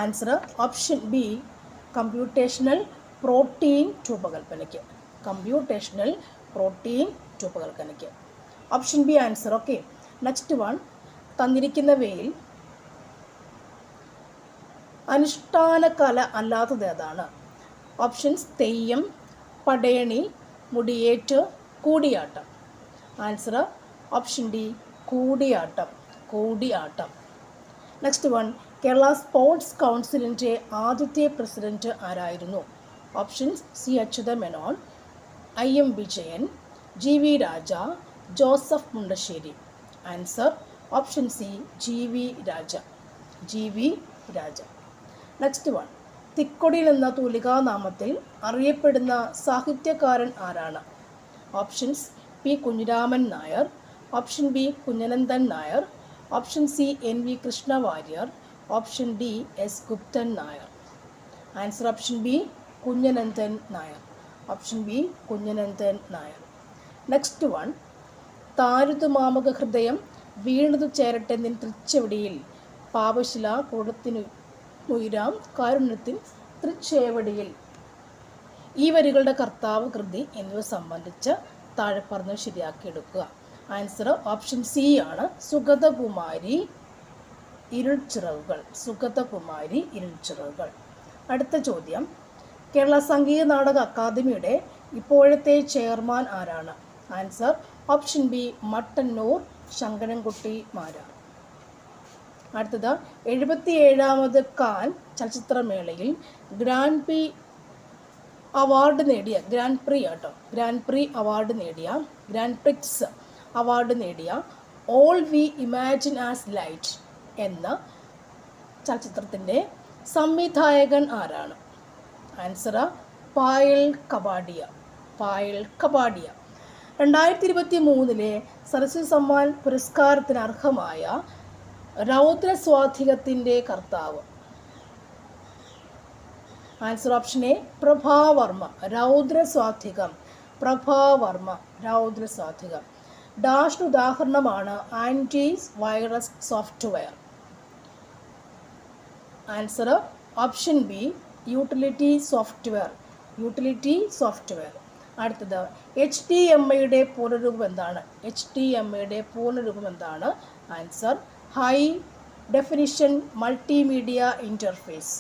Answer option B computational protein രൂപകൽപ്പനയ്ക്ക്. Computational protein രൂപകൽപ്പനയ്ക്ക്. Option B answer. Okay. Next one, തന്നിരിക്കുന്നവയിൽ അനുഷ്ഠാന കല അല്ലാത്തത് ഏതാണ്? Options Theyyam, Padayani, Mudiyettu, Koodiyattam. Answer option D Koodiyattam. Koodiyattam. Next one, Kerala sports കൗൺസിലിൻ്റെ ആദ്യത്തെ പ്രസിഡന്റ് ആരായിരുന്നു? Options C Achutha Menon, I.M. Vijayan, G.V. Raja, Joseph Mundassery. Answer option C G.V. Raja. G.V. Raja. Next one, തിക്കൊടിയിൽ എന്ന തൂലികാനാമത്തിൽ അറിയപ്പെടുന്ന സാഹിത്യകാരൻ ആരാണ്? Options P Kunhiraman Nair, option B Kunhanandan Nair, option C NV Krishna Warrier, option D S Guptan Nair. Answer option B Kunhanandan Nair. Option B Kunhanandan Nair. Next one, താരുതു മാമക ഹൃദയം വീണതു ചേരട്ടെ നിൻ തൃച്ചെവിടിയിൽ പാപശില കൂടത്തിനു ഉയരാം കാരുണ്യത്തിൻ തൃച്ചേവടിയിൽ. ഈ വരികളുടെ കർത്താവ്, കൃതി എന്നിവ സംബന്ധിച്ച് താഴെ പറഞ്ഞ് ശരിയാക്കിയെടുക്കുക. ആൻസർ ഓപ്ഷൻ സി ആണ്, സുഗതകുമാരി ഇരുൾച്ചിറകുകൾ. സുഗതകുമാരി ഇരുൾച്ചിറകുകൾ. അടുത്ത ചോദ്യം, കേരള സംഗീത നാടക അക്കാദമിയുടെ ഇപ്പോഴത്തെ ചെയർമാൻ ആരാണ്? Answer option B Mattannur Sankarankutty Marar. അടുത്തത്, 77ാമത് കാൻ ചലച്ചിത്രമേളയിൽ ഗ്രാൻഡ് പ്രീ അവാർഡ് നേടിയ ഗ്രാൻഡ് പ്രിക്സ് അവാർഡ് നേടിയ all we imagine as light എന്ന ചലച്ചിത്രത്തിൻ്റെ സംവിധായകൻ ആരാണ്? ആൻസർ പായൽ കപാഡിയ. 2023 സരസ്വതി സമ്മാൻ പുരസ്കാരത്തിന് അർഹമായ രൗദ്രസ്വാധികത്തിൻ്റെ കർത്താവ്? Answer option A Prabha Varma. Raudrasathwikam. ഡാഷിന് ഉദാഹരണമാണ് anti virus software. Answer option B utility software. അടുത്തത്, HDMIയുടെ പൂർണ്ണരൂപം എന്താണ്? Answer high definition multimedia interface.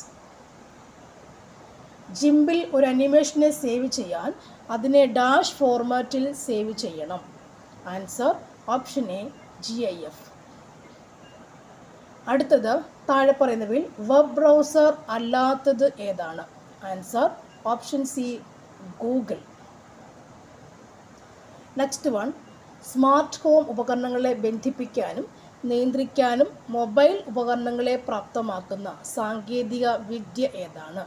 ജിംബിൽ ഒരു അനിമേഷനെ സേവ് ചെയ്യാൻ അതിനെ ഡാഷ് ഫോർമാറ്റിൽ സേവ് ചെയ്യണം. Answer option A GIF. അടുത്തത്, താഴെ പറയുന്നവയിൽ വെബ് ബ്രൗസർ അല്ലാത്തത് ഏതാണ്? Answer option C Google. Next one, smart home ഉപകരണങ്ങളെ ബന്ധിപ്പിക്കാനും നിയന്ത്രിക്കാനും മൊബൈൽ ഉപകരണങ്ങളെ പ്രാപ്തമാക്കുന്ന സാങ്കേതിക വിദ്യ ഏതാണ്?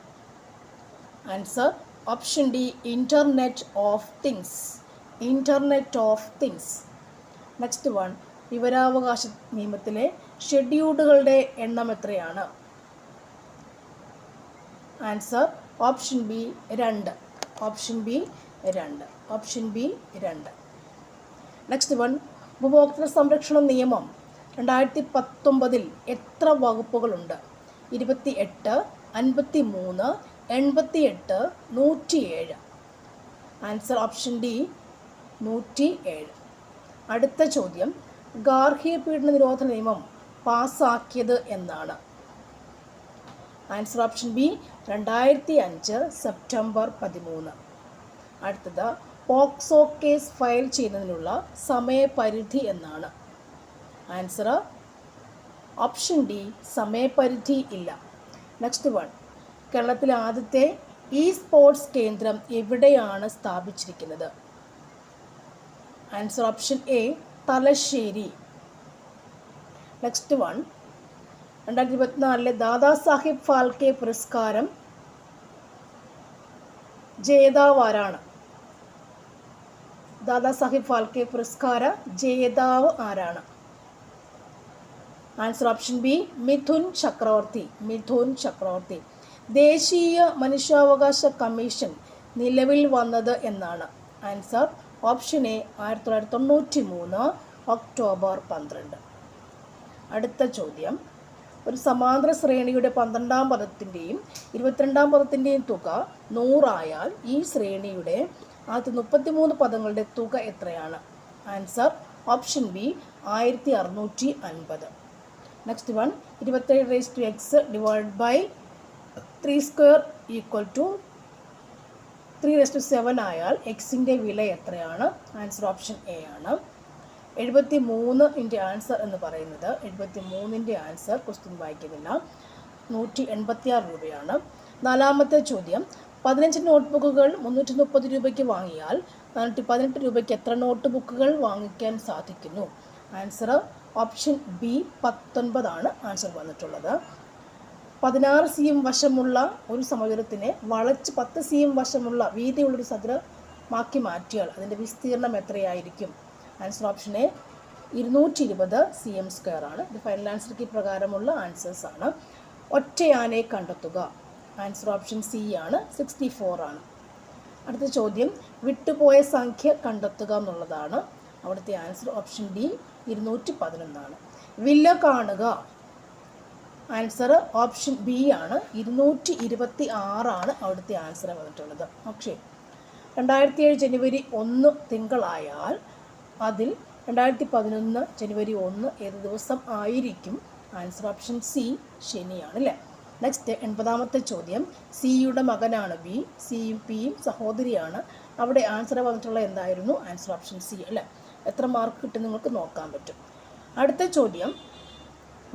Answer option D internet of things. Next one, വിവരാവകാശ നിയമത്തിലെ ഷെഡ്യൂളുകളുടെ എണ്ണം എത്രയാണ്? Answer option B 2. Next one, ഉപഭോക്തൃ സംരക്ഷണ നിയമം 2019 എത്ര വകുപ്പുകളുണ്ട്? 28, 53, 88, 107. Answer option D 107. അടുത്ത ചോദ്യം, ഗാർഹിക പീഡന നിരോധന നിയമം പാസ്സാക്കിയത് എന്നാണ്? Answer option B 2005 September 13. അടുത്തത്, പോക്സോ കേസ് ഫയൽ ചെയ്യുന്നതിനുള്ള സമയപരിധി എന്നാണ്? ആൻസർ ഓപ്ഷൻ ഡി സമയപരിധി ഇല്ല. നെക്സ്റ്റ് വൺ, കേരളത്തിലെ ആദ്യത്തെ സ്പോർട്സ് കേന്ദ്രം എവിടെയാണ് സ്ഥാപിച്ചിരിക്കുന്നത്? Answer option A Thalassery. Next one, 2024 Dadasaheb Phalke പുരസ്കാരം ജേതാവ് ആരാണ്? ദാദാസാഹിബ് ഫാൽക്കെ പുരസ്കാര ജേതാവ് ആരാണ്? ആൻസർ ഓപ്ഷൻ ബി മിഥുൻ ചക്രവർത്തി. ദേശീയ മനുഷ്യാവകാശ കമ്മീഷൻ നിലവിൽ വന്നത് എന്നാണ്? Answer option A 1993 October 12. അടുത്ത ചോദ്യം, ഒരു സമാന്തര ശ്രേണിയുടെ 12ാം പദത്തിൻ്റെയും 22ാം പദത്തിൻ്റെയും തുക 100 ആയാൽ ഈ ശ്രേണിയുടെ ആദ്യത്തെ 33 പദങ്ങളുടെ തുക എത്രയാണ്? Answer option B 1650. Next one, 27x divide by 3² = 3/7 ആയാൽ എക്സിൻ്റെ വില എത്രയാണ്? ആൻസർ ഓപ്ഷൻ എ ആണ്. 73ൻ്റെ ആൻസർ എന്ന് പറയുന്നത് 73ൻ്റെ ആൻസർ ക്വസ്റ്റ്യൻ വായിക്കുന്നില്ല, 186 രൂപയാണ്. നാലാമത്തെ ചോദ്യം, 15 നോട്ട്ബുക്കുകൾ 330 രൂപയ്ക്ക് വാങ്ങിയാൽ 418 രൂപയ്ക്ക് എത്ര നോട്ട് ബുക്കുകൾ വാങ്ങിക്കാൻ സാധിക്കുന്നു? ആൻസർ ഓപ്ഷൻ ബി 19 ആണ് ആൻസർ വന്നിട്ടുള്ളത്. 16 cm വശമുള്ള ഒരു സമചതുരത്തിനെ വളച്ച് 10 cm വശമുള്ള വീതിയുള്ളൊരു ചതുരമാക്കി മാറ്റിയാൽ അതിൻ്റെ വിസ്തീർണം എത്രയായിരിക്കും? ആൻസർ ഓപ്ഷൻ എ 220 cm² ആണ്. ഇത് ഫൈനൽ ആൻസർ കീ പ്രകാരമുള്ള ആൻസേഴ്സ് ആണ്. ഒറ്റയാനെ കണ്ടെത്തുക. ആൻസർ ഓപ്ഷൻ സി ആണ്, 64 ആണ്. അടുത്ത ചോദ്യം വിട്ടുപോയ സംഖ്യ കണ്ടെത്തുക എന്നുള്ളതാണ്. അവിടുത്തെ ആൻസർ ഓപ്ഷൻ ഡി 211 ആണ്. വില കാണുക. ആൻസർ ഓപ്ഷൻ ബി ആണ്, 226 ആണ് അവിടുത്തെ ആൻസർ വന്നിട്ടുള്ളത്. ഓക്കെ, 2007 ജനുവരി 1 തിങ്കളായാൽ അതിൽ 2011 ജനുവരി 1 ഏത് ദിവസം ആയിരിക്കും? ആൻസർ ഓപ്ഷൻ സി ശനിയാണ് അല്ലേ. നെക്സ്റ്റ് 80ാമത്തെ ചോദ്യം. സിയുടെ മകനാണ് ബി, സിയും പിയും സഹോദരിയാണ്. അവിടെ ആൻസർ വന്നിട്ടുള്ള എന്തായിരുന്നു? ആൻസർ ഓപ്ഷൻ സി അല്ലേ. എത്ര മാർക്ക് കിട്ടും നിങ്ങൾക്ക് നോക്കാൻ പറ്റും. അടുത്ത ചോദ്യം.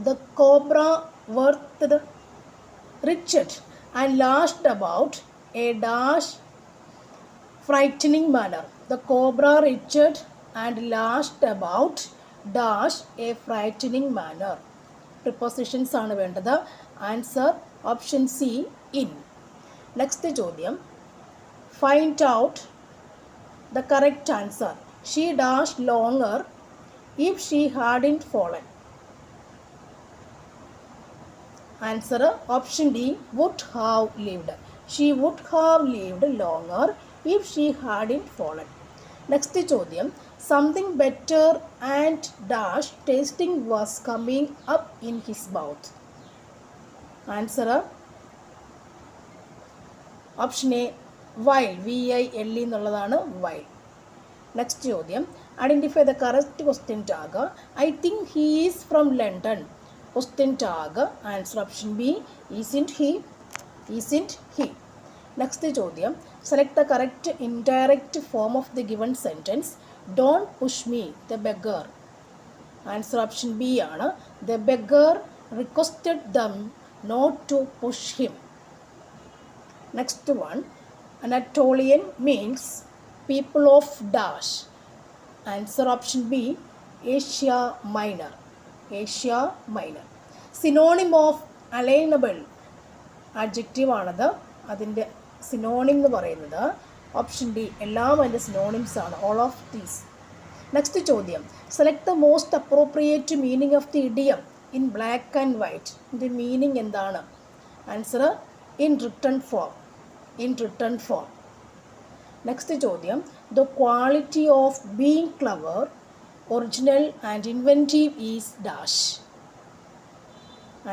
The cobra writhe writhed and lashed about a dash frightening manner. The cobra writhed and lashed about dash a frightening manner. Prepositions ആണ് വേണ്ടത്. Answer option C in. Next ചോദ്യം. Find out the correct answer. She dash longer if she hadn't fallen. Answer option D would have lived. She would have lived longer if she hadn't fallen. Next ചോദ്യം. Something better and dash tasting was coming up in his mouth. Answer option A vile. VILE എന്നുള്ളതാണ് vile. Next ചോദ്യം. Identify the correct question tag. I think he is from London. Question tag. Answer option B isn't he. Isn't he. Next ചോദ്യം. Select the correct indirect form of the given sentence. Don't push me the beggar. Answer option B ആണ്. The beggar requested them not to push him. Next one. Anatolian means people of dash. Answer option B Asia Minor. Asia Minor. Synonym of alienable adjective ആണത്. അതിൻ്റെ synonym എന്ന് പറയുന്നത് option D. എല്ലാം അതിൻ്റെ synonyms ആണ്. All of these. Next ചോദ്യം. Select the most appropriate meaning of the idiom in black and white. ഇതിൻ്റെ meaning എന്താണ്? Answer in written form. In written form. Next ചോദ്യം. The quality of being clever, original and inventive is dash.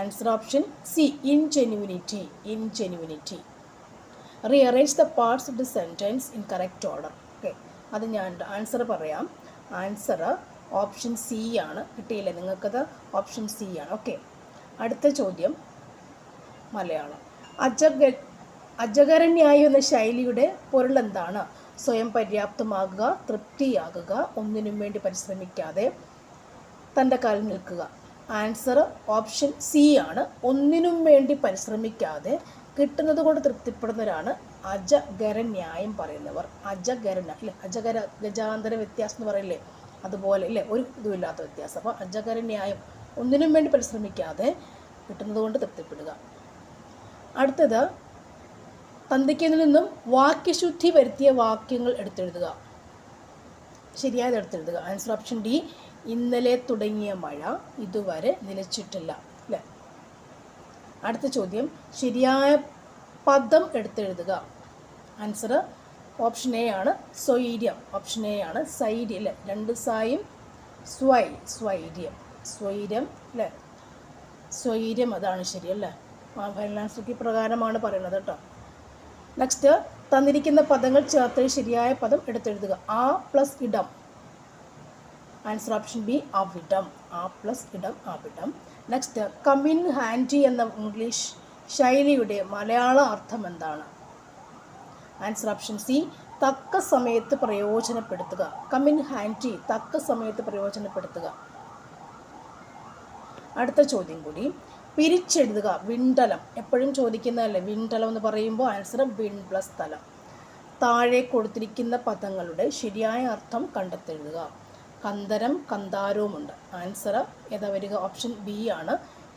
Answer option C ingenuity. Ingenuity. Rearrange the parts of the sentence in correct order. Okay, അത് ഞാൻ answer പറയാം. Answer option C ആണ്. കിട്ടിയില്ലേ നിങ്ങൾക്കത്? Option C ആണ്. Okay, അടുത്ത ചോദ്യം മലയാളം. അജഗരന്യായി എന്ന ശൈലിയുടെ പൊരുൾ എന്താണ്? സ്വയം പര്യാപ്തമാകുക, തൃപ്തിയാകുക, ഒന്നിനും വേണ്ടി പരിശ്രമിക്കാതെ തൻ്റെ കാലിൽ നിൽക്കുക. ആൻസർ ഓപ്ഷൻ സി ആണ്. ഒന്നിനും വേണ്ടി പരിശ്രമിക്കാതെ കിട്ടുന്നത് കൊണ്ട് തൃപ്തിപ്പെടുന്നവരാണ് അജഗരന്യായം പറയുന്നവർ. അജഗരന അല്ലേ, അജഗര ഗജാന്തര വ്യത്യാസം എന്ന് പറയില്ലേ, അതുപോലെ ഇല്ലേ, ഒരു ഇതുമില്ലാത്ത വ്യത്യാസം. അപ്പോൾ അജഗരന്യായം, ഒന്നിനും വേണ്ടി പരിശ്രമിക്കാതെ കിട്ടുന്നത് കൊണ്ട് തൃപ്തിപ്പെടുക. അടുത്തത്. തന്തിക്കതിൽ നിന്നും വാക്യശുദ്ധി വരുത്തിയ വാക്യങ്ങൾ എടുത്തെഴുതുക. ശരിയായത് എടുത്തെഴുതുക. ആൻസർ ഓപ്ഷൻ ഡി ഇന്നലെ തുടങ്ങിയ മഴ ഇതുവരെ നിലച്ചിട്ടില്ല അല്ലേ. അടുത്ത ചോദ്യം. ശരിയായ പദം എടുത്തെഴുതുക. ആൻസർ ഓപ്ഷൻ എ ആണ്, സ്വൈര്യം. ഓപ്ഷൻ എ ആണ്, സൈര്യം അല്ലേ. രണ്ട് സായും സ്വൈര്യം. സ്വൈര്യം അല്ലേ, സ്വൈര്യം, അതാണ് ശരിയല്ലേ. ഫൈനൽ ആൻസർ പ്രകാരമാണ് പറയുന്നത് കേട്ടോ. നെക്സ്റ്റ്. തന്നിരിക്കുന്ന പദങ്ങൾ ചേർത്ത് ശരിയായ പദം എടുത്തെഴുതുക. ആ പ്ലസ് ഇടം. ആൻസർ ഓപ്ഷൻ ബി അവിടം. ആ പ്ലസ് ഇടം, അവിടം. നെക്സ്റ്റ്. കം ഇൻ ഹാൻഡി എന്ന ഇംഗ്ലീഷ് ശൈലിയുടെ മലയാള അർത്ഥം എന്താണ്? ആൻസർ ഓപ്ഷൻ സി തക്ക സമയത്ത് പ്രയോജനപ്പെടുത്തുക. കം ഇൻ ഹാൻഡി, തക്ക സമയത്ത് പ്രയോജനപ്പെടുത്തുക. അടുത്ത ചോദ്യം കൂടി. പിരിച്ചെഴുതുക. വിണ്ടലം എപ്പോഴും ചോദിക്കുന്നതല്ലേ, വിണ്ടലം എന്ന് പറയുമ്പോൾ ആൻസർ വിൺ പ്ലസ് സ്ഥലം. താഴെ കൊടുത്തിരിക്കുന്ന പദങ്ങളുടെ ശരിയായ അർത്ഥം കണ്ടെത്തെഴുതുക. കന്ദരം കന്താരവുമുണ്ട്. ആൻസർ ഏതാ വരിക? ഓപ്ഷൻ ബി ആണ്,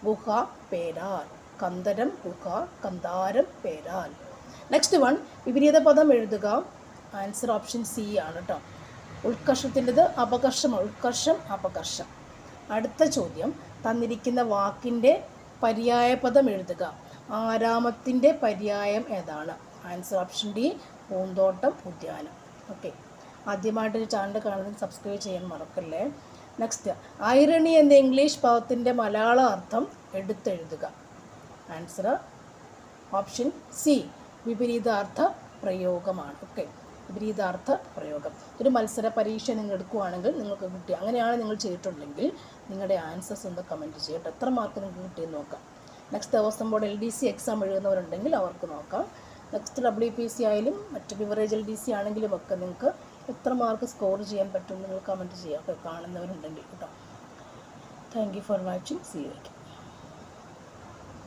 ഗുഹ പേരാൽ. കന്ദരം ഗുഹ, കന്താരം പേരാൽ. നെക്സ്റ്റ് വൺ, വിപരീത പദം എഴുതുക. ആൻസർ ഓപ്ഷൻ സി ആണ് കേട്ടോ. ഉത്കർഷത്തിൻ്റെത് അപകർഷമാണ്. ഉത്കർഷം അപകർഷം. അടുത്ത ചോദ്യം, തന്നിരിക്കുന്ന വാക്കിൻ്റെ പര്യായ പദം എഴുതുക. ആരാമത്തിൻ്റെ പര്യായം ഏതാണ്? ആൻസർ ഓപ്ഷൻ ഡി, പൂന്തോട്ടം, ഉദ്യാനം. ഓക്കെ, ആദ്യമായിട്ടൊരു ചാനൽ കാണുന്നത് സബ്സ്ക്രൈബ് ചെയ്യാൻ മറക്കല്ലേ. നെക്സ്റ്റ്, ഐറണി എന്ന ഇംഗ്ലീഷ് പദത്തിൻ്റെ മലയാള അർത്ഥം എടുത്തെഴുതുക. ആൻസർ ഓപ്ഷൻ സി, വിപരീതാർത്ഥ പ്രയോഗമാണ്. ഓക്കെ, വിപരീതാർത്ഥ പ്രയോഗം. ഒരു മത്സര പരീക്ഷ നിങ്ങൾ എടുക്കുകയാണെങ്കിൽ നിങ്ങൾക്ക് കിട്ടി, അങ്ങനെയാണ് നിങ്ങൾ ചെയ്തിട്ടുണ്ടെങ്കിൽ നിങ്ങളുടെ ആൻസേഴ്സ് ഒന്ന് കമൻറ്റ് ചെയ്യട്ടെ. എത്ര മാർക്ക് നിങ്ങൾക്ക് കിട്ടിയെന്ന് നോക്കാം. നെക്സ്റ്റ് ദിവസം ബോർഡ് LDC എക്സാം എഴുതുന്നവരുണ്ടെങ്കിൽ അവർക്ക് നോക്കാം. നെക്സ്റ്റ് WPC ആയാലും മറ്റ് ബിവറേജ് LDC ആണെങ്കിലും ഒക്കെ നിങ്ങൾക്ക് എത്ര മാർക്ക് സ്കോർ ചെയ്യാൻ പറ്റും നിങ്ങൾ കമൻറ്റ് ചെയ്യാം, ഒക്കെ കാണുന്നവരുണ്ടെങ്കിൽ കേട്ടോ. Thank you for watching. See U.